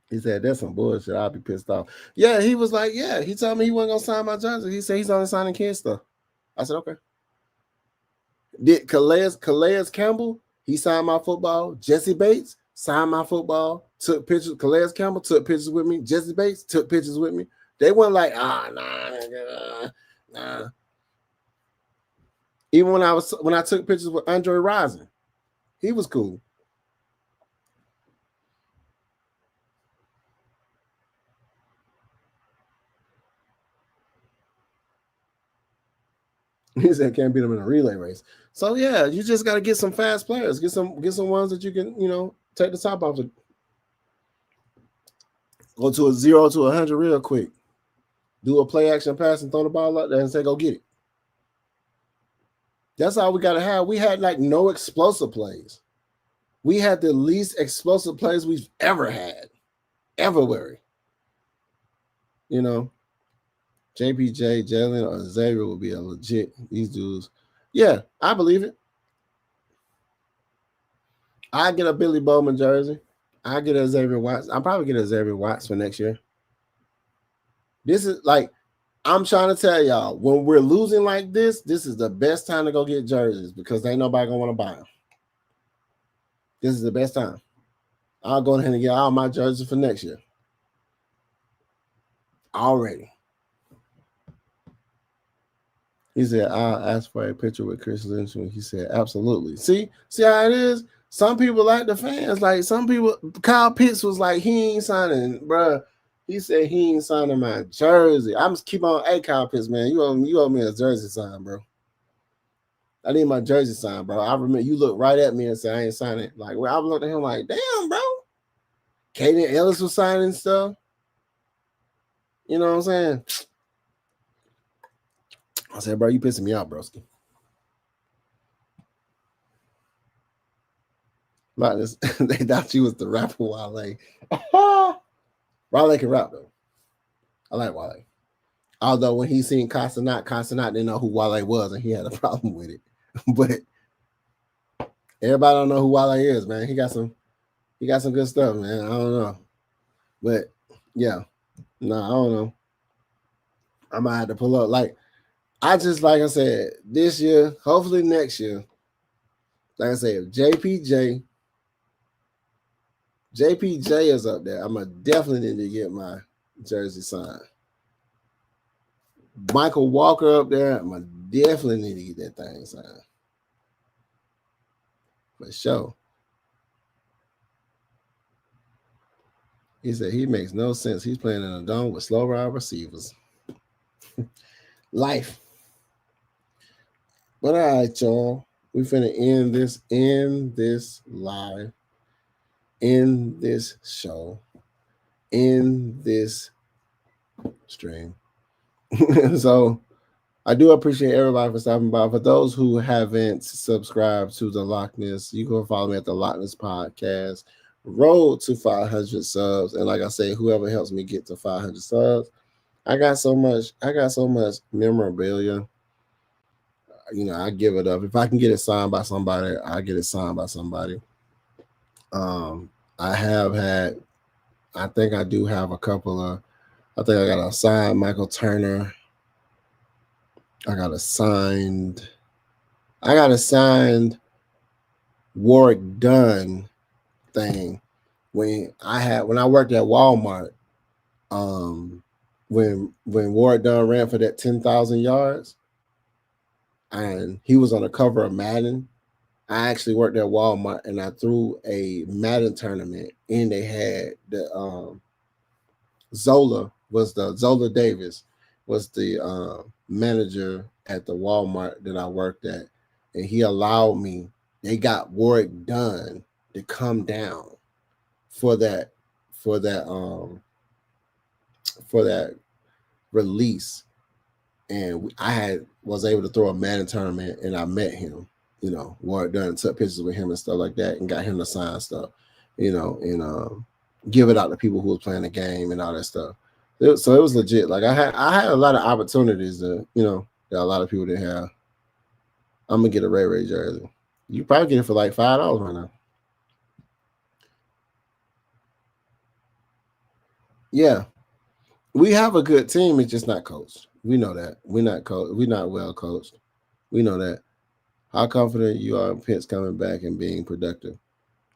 He said, that's some bullshit. I'll be pissed off. Yeah, he was like, yeah. He told me he wasn't gonna sign my jersey. He said he's only signing kid stuff. I said, okay. Did Calais Campbell, he signed my football. Jesse Bates signed my football, took pictures. Calais Campbell took pictures with me. Jesse Bates took pictures with me. They weren't like, nah. Even when I took pictures with Andre Rison, he was cool. He said can't beat them in a relay race. So yeah, you just got to get some fast players. Get some ones that you can, take the top off. Go to a 0 to 100 real quick. Do a play action pass and throw the ball up there and say go get it. That's all we got to have. We had like no explosive plays. We had the least explosive plays we've ever had, everywhere. JPJ, Jalen, or Xavier will be a legit. These dudes. Yeah, I believe it. I get a Billy Bowman jersey. I get a Xavier Watts. I'll probably get a Xavier Watts for next year. This is like, I'm trying to tell y'all, when we're losing like this is the best time to go get jerseys because ain't nobody gonna want to buy them. This is the best time. I'll go ahead and get all my jerseys for next year. Already. He said, I'll ask for a picture with Chris Lynch. He said, absolutely. See how it is? Some people like the fans. Like some people, Kyle Pitts was like, he ain't signing, bro. He said he ain't signing my jersey. I'm just keep on, hey, Kyle Pitts, man, you owe me a jersey sign, bro. I need my jersey signed, bro. I remember you looked right at me and said, I ain't signing it. Like, well, I looked at him like, damn, bro. Kaden Ellis was signing stuff. You know what I'm saying? I said, bro, you pissing me off, broski. Like this, they thought you was the rapper Wale. Wale can rap, though. I like Wale. Although when he seen Casanat didn't know who Wale was, and he had a problem with it. But everybody don't know who Wale is, man. He got some good stuff, man. I don't know. But yeah. No, I don't know. I might have to pull up. Like I said, this year, hopefully next year, like I said, JPJ is up there. I'm gonna definitely need to get my jersey signed. Michael Walker up there. I'm gonna Definitely need to get that thing signed. For sure. He said he makes no sense. He's playing in a dome with slow ride receivers. Life. But all right, y'all. We finna end this live, in this show, in this stream. So I do appreciate everybody for stopping by. For those who haven't subscribed to the Lockness, you can follow me at the Lockness Podcast. Road to 500 subs, and like I say, whoever helps me get to 500 subs, I got so much memorabilia. I give it up. If I can get it signed by somebody, I get it signed by somebody. I have had, I think I do have a couple of, I think I got a signed Michael Turner. I got a signed Warwick Dunn thing when I worked at Walmart. When Warwick Dunn ran for that 10,000 yards, and he was on the cover of Madden. I actually worked at Walmart, and I threw a Madden tournament, and they had the Zola Davis was the manager at the Walmart that I worked at, and he allowed me. They got Warwick Dunn to come down for that release, and I was able to throw a Madden tournament, and I met him. Warwick Dunn, took pictures with him and stuff like that, and got him to sign stuff. And give it out to people who was playing the game and all that stuff. So it was legit. Like I had a lot of opportunities that a lot of people didn't have. I'm gonna get a Ray jersey. You probably get it for like $5 right now. Yeah, we have a good team. It's just not coached. We know that. We're not coached. We're not well coached. We know that. How confident you are in Pitts coming back and being productive?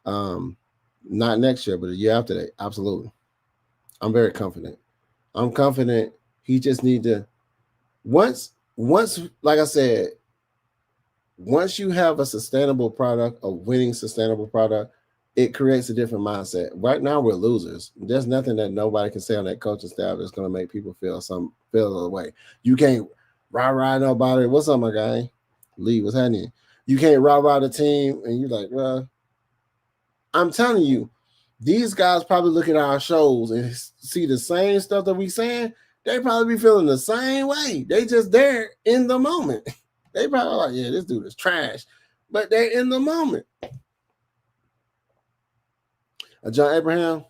Not next year, but the year after that, absolutely. I'm very confident. I'm confident. He just need to once, like I said, once you have a sustainable product, a winning sustainable product, it creates a different mindset. Right now, we're losers. There's nothing that nobody can say on that coaching staff that's going to make people feel the way. You can't rah nobody. What's up, my guy? Lee, what's happening? You can't rah the team, and you're like, well, I'm telling you, these guys probably look at our shows and see the same stuff that we saying. They probably be feeling the same way. They just there in the moment. They probably like, yeah, this dude is trash, but they're in the moment. John Abraham.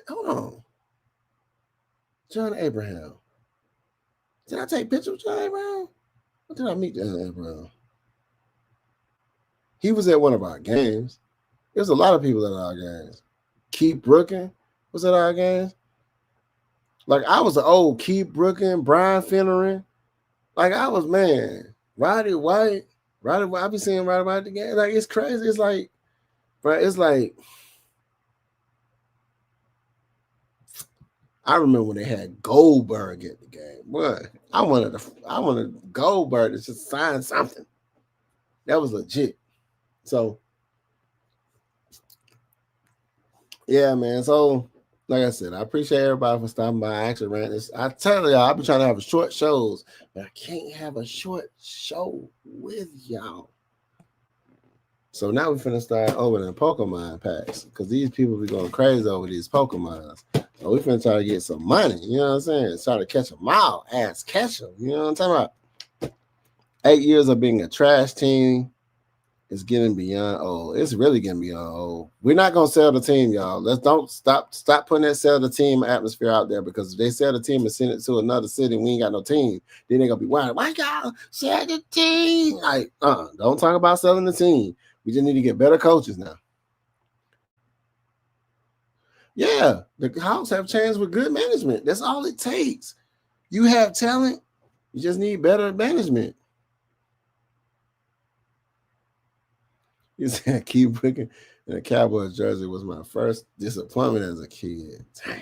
Hold on? John Abraham. Did I take pictures with John Abraham? Or did I meet John Abraham? He was at one of our games. There's a lot of people at our games. Keith Brookin was at our games. Like, I was the old Keith Brookin, Brian Finneran. Like, I was, man, Roddy White. I be seeing Roddy White at the game. Like, it's crazy. It's like, bro, it's like, I remember when they had Goldberg at the game. Boy, I wanted Goldberg to just sign something. That was legit. So, yeah, man. So, like I said, I appreciate everybody for stopping by. I actually ran this. I tell y'all, I've been trying to have short shows, but I can't have a short show with y'all. So now we're finna start opening Pokemon packs because these people be going crazy over these Pokemons. So we finna try to get some money. You know what I'm saying? Try to catch them all. Ass catch them. You know what I'm talking about? 8 years of being a trash team. It's getting beyond old. It's really getting beyond old. We're not gonna sell the team, y'all. Don't stop putting that sell the team atmosphere out there, because if they sell the team and send it to another city, we ain't got no team. Then they're gonna be wondering, why y'all sell the team? Like, don't talk about selling the team. We just need to get better coaches now. Yeah, the Hawks have changed with good management. That's all it takes. You have talent, you just need better management. He said, keep booking. And a Cowboys jersey was my first disappointment as a kid. Damn.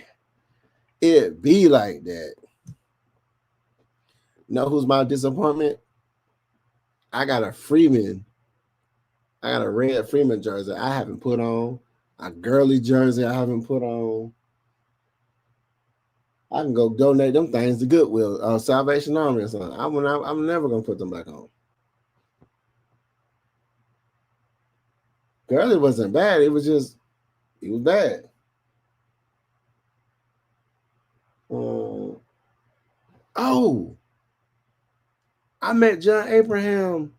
It be like that. Know who's my disappointment? I got a red Freeman jersey I haven't put on. A girly jersey I haven't put on. I can go donate them things to Goodwill, Salvation Army or something. I'm never gonna put them back on. Girly wasn't bad. It was bad. Oh, I met John Abraham.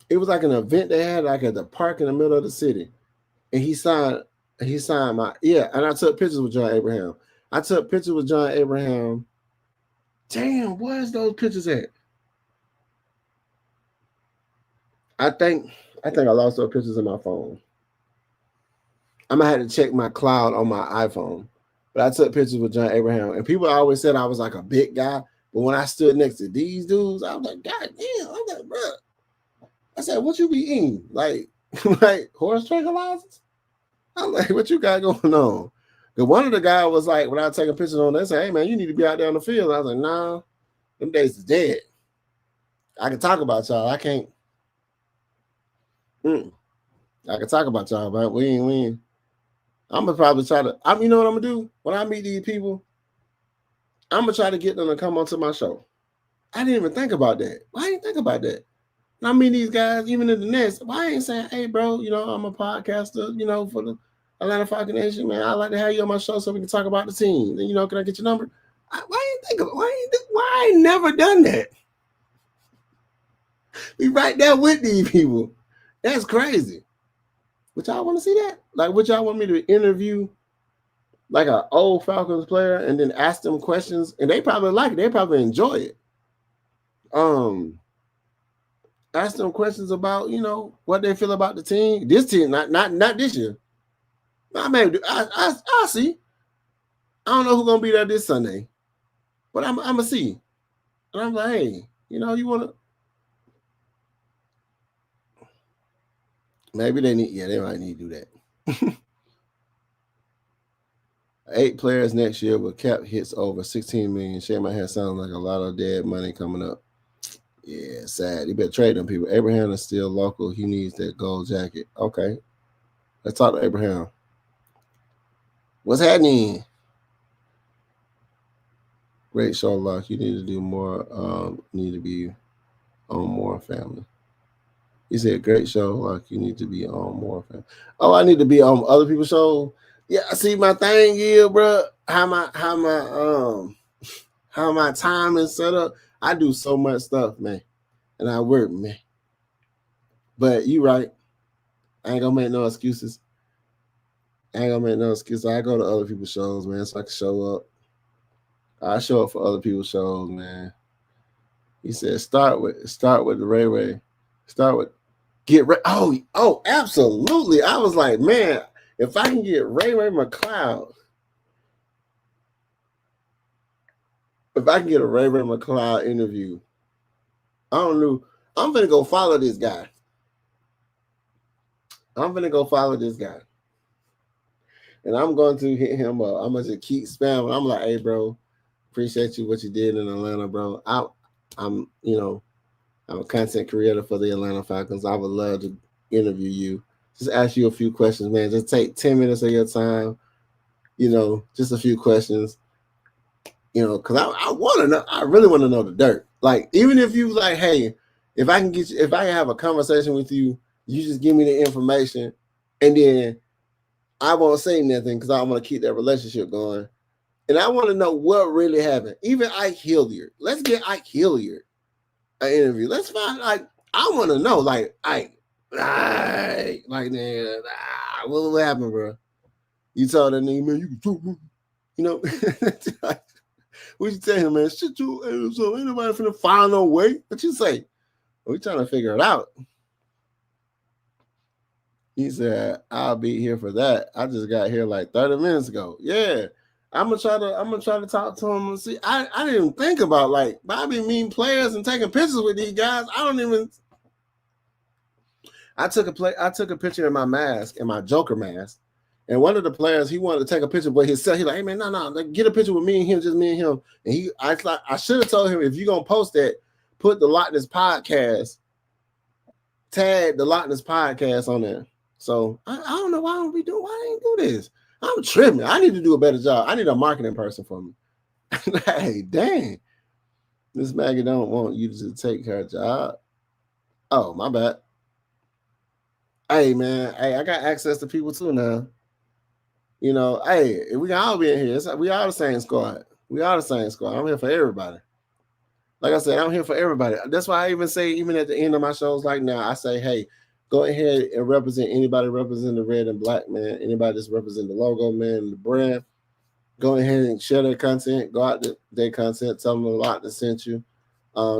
It was like an event they had like at the park in the middle of the city, and he signed my and I took pictures with John Abraham. Damn, where's those pictures at? I think I lost those pictures in my phone. I'm gonna have to check my cloud on my iPhone. But I took pictures with John Abraham, and people always said I was like a big guy. But when I stood next to these dudes, I was like, God damn! I'm like, bro. I said, what you be eating? Like horse tranquilizers? I'm like, what you got going on? Because one of the guys was like, when I was taking pictures on, they said, hey man, you need to be out there on the field. I was like, nah, them days is dead. I can talk about y'all. I can't. I can talk about y'all, but we ain't. I'm gonna probably try to. You know what I'm gonna do when I meet these people? I'm gonna try to get them to come onto my show. I didn't even think about that. Why didn't think about that? And I meet these guys even in the Nest. Why ain't saying, hey, bro, I'm a podcaster, for the Atlanta Falcons Nation, man. I'd like to have you on my show so we can talk about the team. And, can I get your number? Why I ain't never done that? Be right there with these people. That's crazy. Would y'all want to see that? Like, would y'all want me to interview like an old Falcons player and then ask them questions? And they probably like it. They probably enjoy it. Ask them questions about, what they feel about the team. This team, not this year. I see. I don't know who's gonna be there this Sunday, but I'm gonna see. And I'm like, hey, you wanna? Maybe they might need to do that. 8 players next year with cap hits over 16 million. Share my head sounds like a lot of dead money coming up. Yeah, sad. You better trade them people. Abraham is still local. He needs that gold jacket. Okay. Let's talk to Abraham. What's happening? Great show, Lock. You need to do more. Need to be on more family. He said, great show. Like, you need to be on more family. Oh, I need to be on other people's shows. Yeah, see, my thing is, bro, how my time is set up. I do so much stuff, man. And I work, man. But you right. I ain't gonna make no excuses. I go to other people's shows, man, so I can show up. I show up for other people's shows, man. He said, start with the Ray. Start with get Ray. Oh, absolutely. I was like, man, if I can get Ray McCloud, if I can get a Ray McCloud interview, I don't know. I'm gonna go follow this guy. And I'm going to hit him up. I'm going to keep spamming. I'm like, hey, bro, appreciate you what you did in Atlanta, bro. I'm a content creator for the Atlanta Falcons. I would love to interview you. Just ask you a few questions, man. Just take 10 minutes of your time. Just a few questions. Because I want to know. I really want to know the dirt. Like, even if you like, hey, if I can have a conversation with you, you just give me the information, and then I won't say nothing because I want to keep that relationship going. And I want to know what really happened. Even Ike Hilliard. Let's get Ike Hilliard an interview. Let's find, like, I want to know, like, Ike, what happened, bro? You told that nigga, man, you can shoot me. What you tell him, man? Shit, you ain't nobody finna find no way. What you say? We trying to figure it out. He said, I'll be here for that. I just got here like 30 minutes ago. Yeah. I'm gonna try to talk to him and see. I didn't even think about like Bobby meeting players and taking pictures with these guys. I took a picture in my mask, in my Joker mask, And one of the players, he wanted to take a picture with himself. He's like, hey man, no, get a picture with me and him, just me and him. And I should have told him, if you're gonna post that, put the Lockness podcast, tag the Lockness podcast on there. So I don't know why I didn't do this. I'm tripping. I need to do a better job. I need a marketing person for me. Hey, dang. Miss Maggie don't want you to take her job. Oh, my bad. Hey, man. Hey, I got access to people too now. You know, hey, we can all be in here. We all the same squad. We all the same squad. I'm here for everybody. Like I said, I'm here for everybody. That's why I even say, even at the end of my shows like now, I say, hey, go ahead and represent anybody representing the red and black, man. Anybody that's representing the logo, man, the brand. Go ahead and share their content. Go out to their content. Tell them a lot that sent you.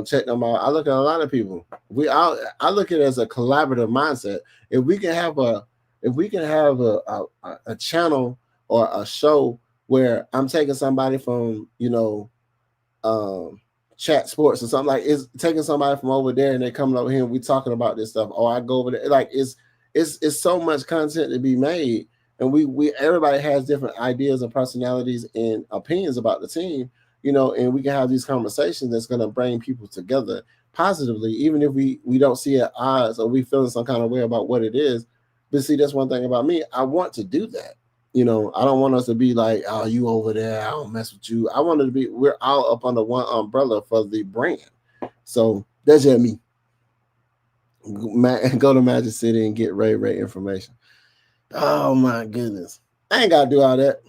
Check them out. I look at a lot of people. I look at it as a collaborative mindset. If we can have a channel or a show where I'm taking somebody from, chat sports or something, like it's taking somebody from over there and they're coming over here and we talking about this stuff. Or I go over there, like it's so much content to be made, and we everybody has different ideas and personalities and opinions about the team, and we can have these conversations that's going to bring people together positively, even if we don't see at odds or we feeling some kind of way about what it is. But see, that's one thing about me. I want to do that. I don't want us to be like, oh, you over there, I don't mess with you. I want it to be, we're all up under one umbrella for the brand. So that's just me. Go to Magic City and get Ray information. Oh my goodness. I ain't got to do all that.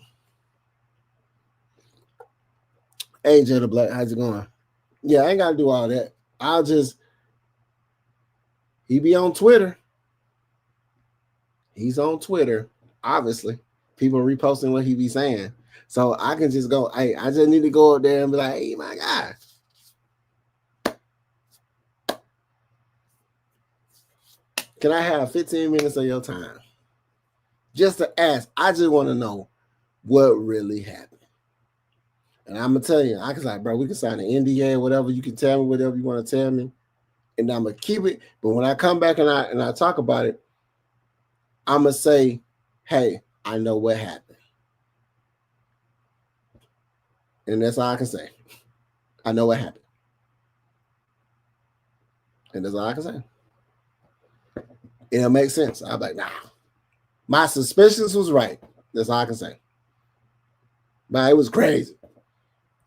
Hey, Jada Black, how's it going? Yeah, I ain't got to do all that. He be on Twitter. He's on Twitter, obviously. People reposting what he be saying. So I can just go, hey, I just need to go up there and be like, hey, my God. Can I have 15 minutes of your time? Just to ask. I just want to know what really happened. And I'm going to tell you, I can like, bro, we can sign an NDA or whatever. You can tell me whatever you want to tell me. And I'm going to keep it. But when I come back and I talk about it, I'm going to say, hey, I know what happened. And that's all I can say. I know what happened. And that's all I can say. It'll make sense. I'm like, nah. My suspicions was right. That's all I can say. But it was crazy.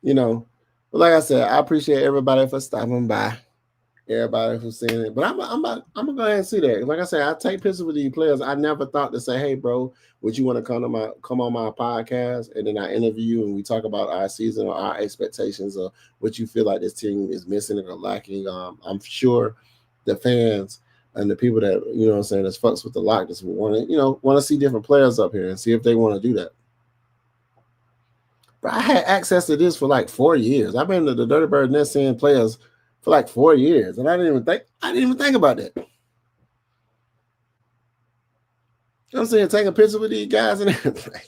But like I said, I appreciate everybody for stopping by. Everybody who's seeing it. But I'm gonna go ahead and see that. Like I said, I take pictures with these players. I never thought to say, hey, bro, would you want to come on my podcast? And then I interview you and we talk about our season or our expectations or what you feel like this team is missing or lacking. I'm sure the fans and the people that, that's fucks with the Lockness want to see different players up here and see if they want to do that. But I had access to this for like 4 years. I've been to the Dirty Bird Net seeing players for like 4 years, and I didn't even think about that. I'm saying taking pictures with these guys and everything,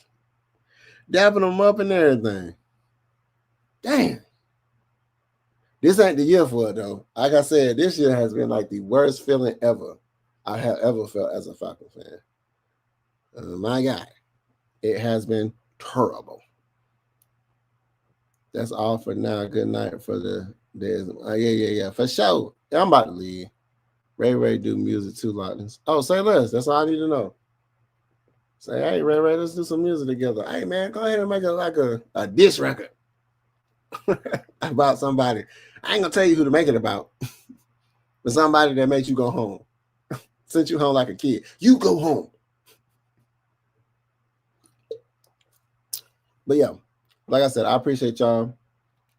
dapping them up and everything. Damn, this ain't the year for it though. Like I said, this year has been like the worst feeling ever I have ever felt as a Falcons fan. My God, it has been terrible. That's all for now. Good night for the days. Yeah, for sure. I'm about to leave. Ray do music too, Lockness. Oh, say less. That's all I need to know. Say, hey, Ray, let's do some music together. Hey, man, go ahead and make it like a diss record about somebody. I ain't gonna tell you who to make it about, but somebody that makes you go home. Sent you home like a kid. You go home. But yeah. Like I said, I appreciate y'all.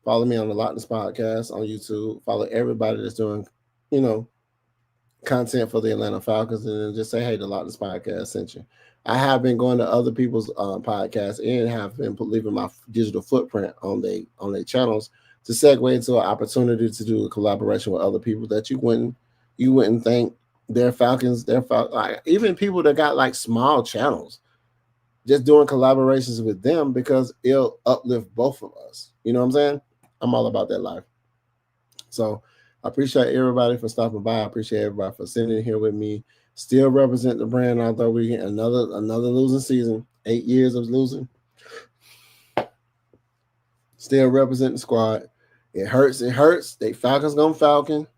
Follow me on the Lockness podcast on YouTube. Follow everybody that's doing, content for the Atlanta Falcons, and then just say, hey, the Lockness podcast sent you. I have been going to other people's podcasts and have been leaving my digital footprint on their channels to segue into an opportunity to do a collaboration with other people that you wouldn't think they're Falcons. Like, even people that got like small channels. Just doing collaborations with them because it'll uplift both of us. You know what I'm saying? I'm all about that life. So I appreciate everybody for stopping by. I appreciate everybody for sitting here with me, Still represent the brand, although we get another losing season. 8 years of losing. Still represent the squad. It hurts. It hurts. They Falcons gonna Falcon.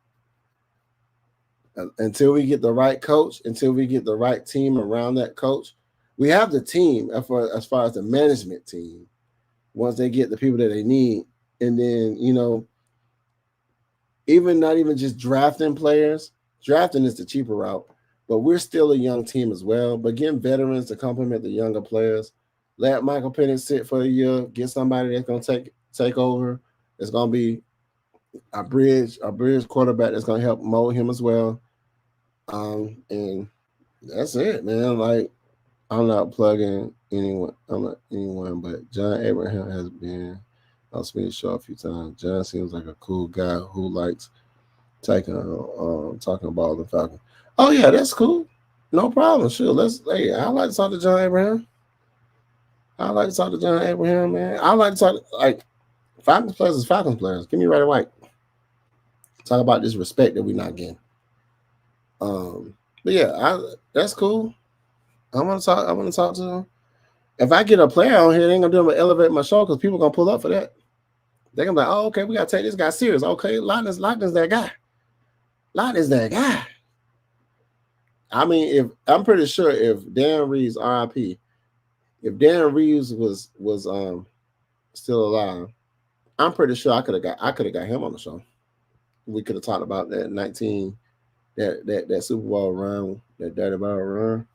Until we get the right coach, until we get the right team around that coach. We have the team as far as the management team. Once they get the people that they need, and then not even just drafting players. Drafting is the cheaper route, but we're still a young team as well. But getting veterans to complement the younger players, let Michael Penix sit for a year, get somebody that's gonna take over. It's gonna be a bridge quarterback that's gonna help mold him as well. And that's it, man. Like, I'm not plugging anyone. I'm not anyone, but John Abraham has been on Speed Show a few times. John seems like a cool guy who likes talking about the Falcons. Oh yeah, that's cool. No problem. Sure. I like to talk to John Abraham. Man. I like to talk like Falcons players is Falcons players. Give me right and white. Talk about this respect that we're not getting. But yeah, that's cool. I want to talk to them. If I get a player on here, they ain't gonna do it, elevate my show because people gonna pull up for that. They're gonna be like, oh, okay, we gotta take this guy serious. Okay, Lightning's that guy. Lightning's that guy. I mean, I'm pretty sure if Dan Reeves, RIP, if Dan Reeves was still alive, I'm pretty sure I could have got him on the show. We could have talked about that that Super Bowl run, that Dirty Ball run.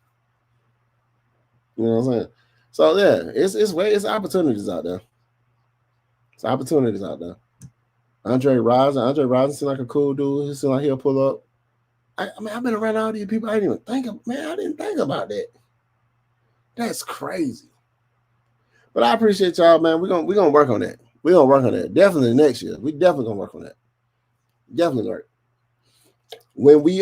You know what I'm saying? So yeah, it's opportunities out there. It's opportunities out there. Andre Rison seems like a cool dude. He seems like he'll pull up. I mean, I've been around all these people. I didn't think about that. That's crazy. But I appreciate y'all, man. We're gonna work on that. We're gonna work on that. Definitely next year. We definitely gonna work on that. Definitely work. When we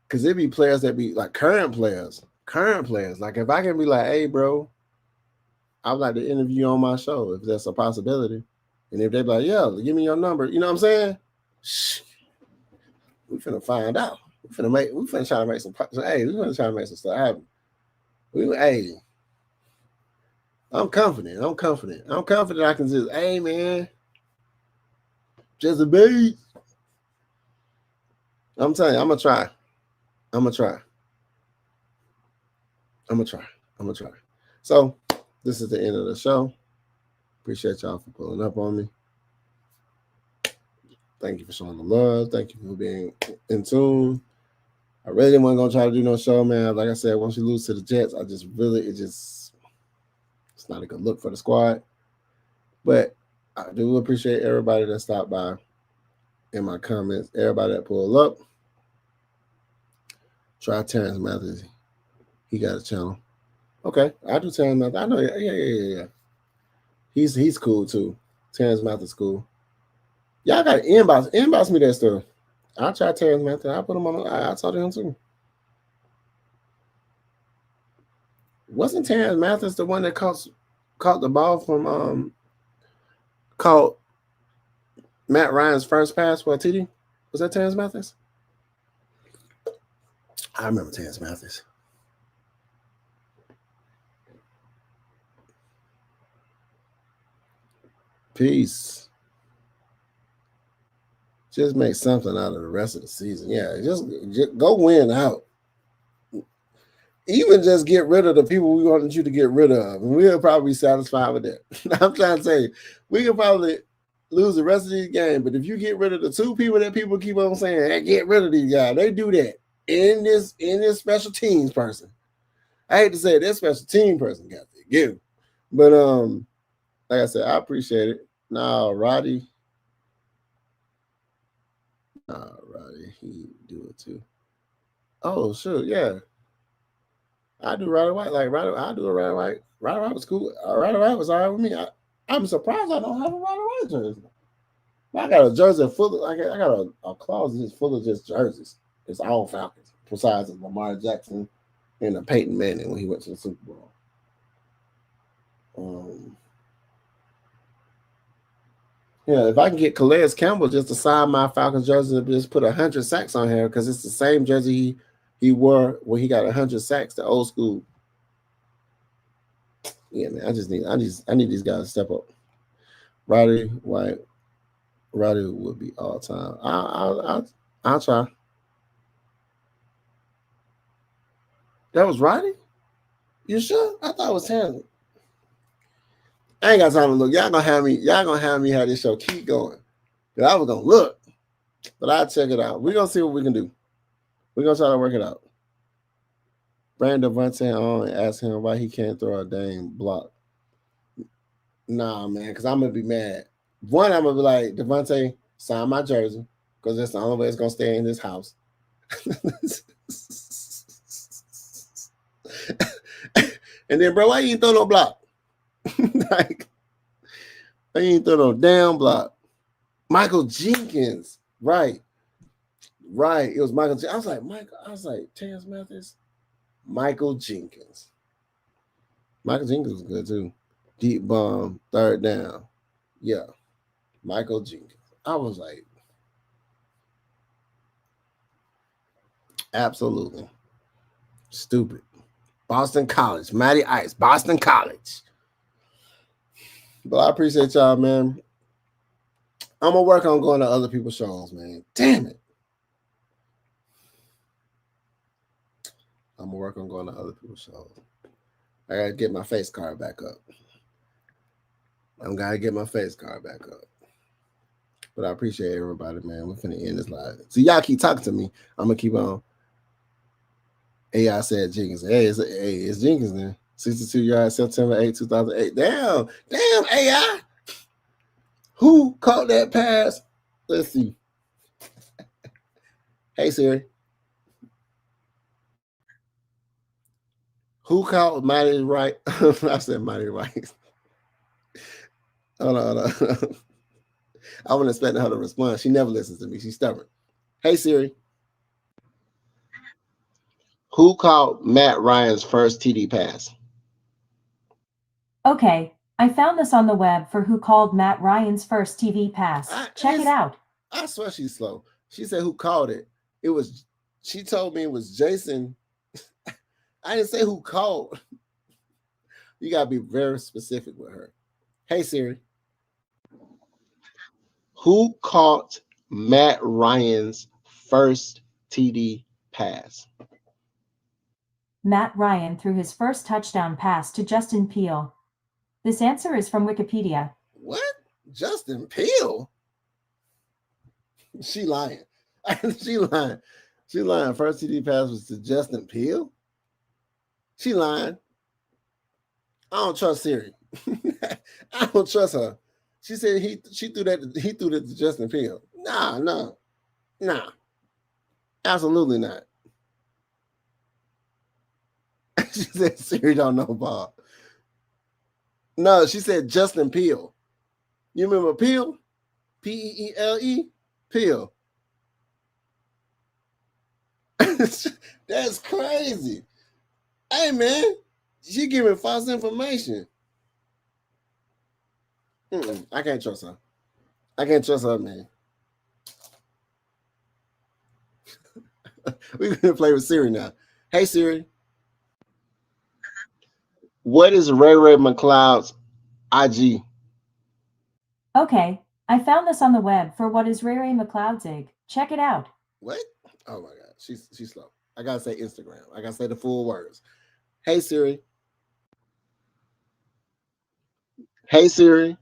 because it be players that be like current players. Like if I can be like, hey, bro, I'd like to interview you on my show if that's a possibility. And if they be like, yeah, give me your number, you know what I'm saying? Shh. We finna find out. We finna try to make some. Hey, we finna try to make some stuff happen. I'm confident. I can just, hey, man, just a beat. I'm telling you, I'm gonna try. So this is the end of the show. Appreciate y'all for pulling up on me. Thank you for showing the love. Thank you for being in tune. I really wasn't gonna try to do no show, man. Like I said, once you lose to the Jets, it's not a good look for the squad. But I do appreciate everybody that stopped by in my comments. Everybody that pulled up. Try Terrence Matthews. He got a channel. Okay, I do Terrence Matthews. I know. Yeah. He's cool too. Terrence Matthews cool. Y'all got to inbox me that stuff. I'll try Terrence Matthews. I'll put him on. I'll talk to him too. Wasn't Terrence Matthews the one that caught the ball from caught Matt Ryan's first pass for a TD? Was that Terrence Matthews? I remember Terrence Matthews. Peace. Just make something out of the rest of the season. Yeah, just go win out. Even just get rid of the people we wanted you to get rid of, and we'll probably be satisfied with that. I'm trying to say we can probably lose the rest of these games, but if you get rid of the two people that people keep on saying, hey, get rid of these guys, they do that in this special teams person. I hate to say it, that special team person got to get him. But like I said, I appreciate it. Roddy, he do it too. Oh, sure, yeah. I do Roddy White. I do a Roddy White. Roddy White was cool. Roddy White was all right with me. I'm surprised I don't have a Roddy White jersey. I got a jersey full of, I got a closet just full of just jerseys. It's all Falcons, besides Lamar Jackson and Peyton Manning when he went to the Super Bowl. Yeah, if I can get Calais Campbell just to sign my Falcons jersey and just put 100 sacks on here because it's the same jersey he wore when he got 100 sacks, the old school. Yeah, man, I need these guys to step up. Roddy White, Roddy would be all time. I'll try. That was Roddy. You sure? I thought it was Tanner. I ain't got time to look. Y'all gonna have me. Y'all gonna have me have this show keep going. Cause I was gonna look, but I'll check it out. We're gonna see what we can do. We're gonna try to work it out. Brandon Devontae on and ask him why he can't throw a dang block. Nah, man, because I'm gonna be mad. One, I'm gonna be like, Devontae, sign my jersey, because that's the only way it's gonna stay in this house. And then, bro, why you ain't throw no block? Like, why you ain't throw no damn block? Michael Jenkins, right. It was Michael. I was like, Terrence Mathis, Michael Jenkins. Michael Jenkins was good too. Deep bomb, third down. Yeah, Michael Jenkins. I was like, absolutely stupid. Boston College, Matty Ice, Boston College. But I appreciate y'all, man. I'm gonna work on going to other people's shows, man. Damn it. I'm gonna work on going to other people's shows. I gotta get my face card back up. I'm gonna get my face card back up. But I appreciate everybody, man. We're finna end this live. So y'all keep talking to me. I'm gonna keep on. AI said Jenkins. Hey, it's Jenkins then. 62 yards, September 8, 2008. Damn, AI. Who caught that pass? Let's see. Hey, Siri. Who caught Mighty Right? I said Mighty Right. Hold on. I wasn't expecting her to respond. She never listens to me. She's stubborn. Hey, Siri. Who caught Matt Ryan's first TD pass? Okay, I found this on the web for who called Matt Ryan's first TV pass. Check it out. I swear she's slow. She said who called it. She told me it was Jason. I didn't say who called. You gotta be very specific with her. Hey Siri. Who caught Matt Ryan's first TD pass? Matt Ryan threw his first touchdown pass to Justin Peele. This answer is from Wikipedia. What? Justin Peele? She lying. She lying. She lying. First TD pass was to Justin Peele? She lying. I don't trust Siri. I don't trust her. She said he threw that to Justin Peele. Nah. Absolutely not. She said Siri don't know Bob. No, she said Justin Peele. You remember Peele? Peele? Peele. That's crazy. Hey man, she giving false information. I can't trust her. I can't trust her, man. We're gonna play with Siri now. Hey Siri. What is Ray Ray McLeod's IG? Okay, I found this on the web for what is Ray Ray McLeod's IG. Check it out. What? Oh my god, she's slow. I gotta say Instagram. I gotta say the full words. Hey Siri. Hey Siri.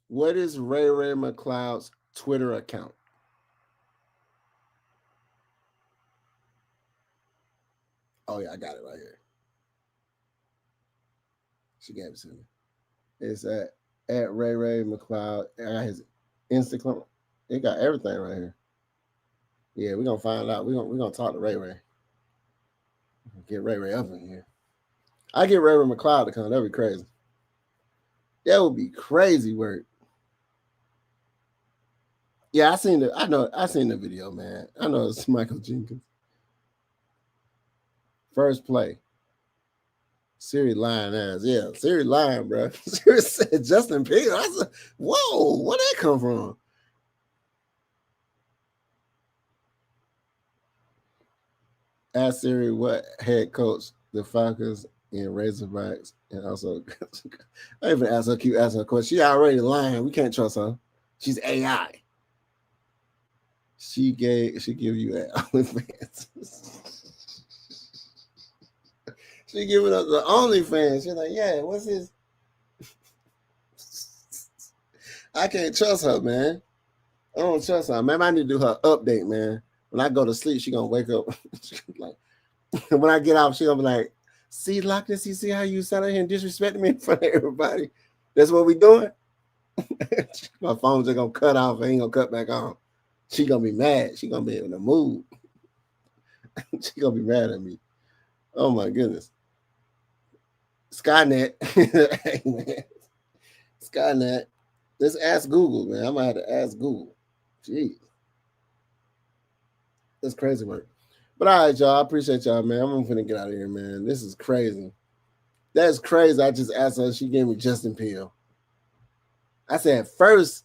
What is Ray Ray McLeod's Twitter account? Oh yeah, I got it right here. She gave it to me. It's at Ray Ray McLeod. I got his Instagram. It got everything right here. Yeah, we're gonna find out. We're gonna talk to Ray Ray. Get Ray Ray up in here. I get Ray Ray McLeod to come. That'd be crazy. That would be crazy work. Yeah, I seen the video, man. I know it's Michael Jenkins. First play. Siri lying ass. Yeah, Siri lying, bro. Siri said Justin Peter. I said, whoa, where'd that come from? Ask Siri what head coach the Falcons and Razorbacks and also I even asked her keep asking her question. She already lying. We can't trust her. She's AI. She give you an OnlyFans. She giving us the OnlyFans. She's like, yeah, what's his? I can't trust her, man. I don't trust her. Maybe I need to do her update, man. When I go to sleep, she gonna wake up. Like when I get off, she gonna be like, "See, Lockness, you see how you sat out here and disrespected me in front of everybody? That's what we doing." My phone's just gonna cut off. I ain't gonna cut back on. She gonna be mad. She gonna be in the mood. She gonna be mad at me. Oh my goodness. Skynet. Hey, man. Skynet. Let's ask Google, man. I might have to ask Google. Jeez. That's crazy work. But all right, y'all. I appreciate y'all, man. I'm gonna get out of here, man. This is crazy. That's crazy. I just asked her. She gave me Justin Peele. I said first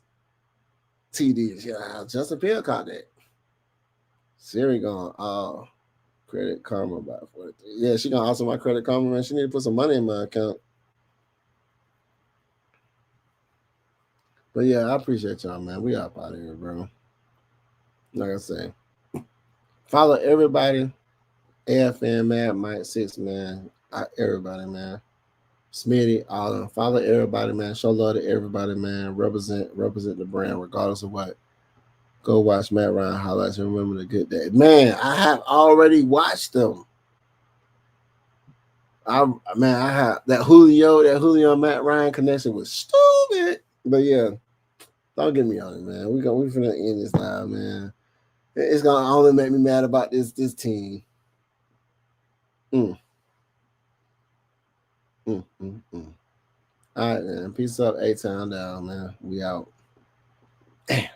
TD. Justin Peele caught that. Siri gone. Oh, Credit Karma by 43. Yeah, she gonna also my Credit Karma, man. She need to put some money in my account. But yeah, I appreciate y'all, man. We up out of here, bro. Like I say, follow everybody. AFN, man, Mike Six, man. Everybody, man. Smitty, all of them. Follow everybody, man. Show love to everybody, man. Represent the brand, regardless of what. Go watch Matt Ryan highlights and remember the good day. Man, I have already watched them. I have that Julio Matt Ryan connection was stupid. But yeah, don't get me on it, man. We finna end this live, man. It's gonna only make me mad about this team. Mm. Mm. All right, man. Peace up, A-Town down, man. We out. Damn.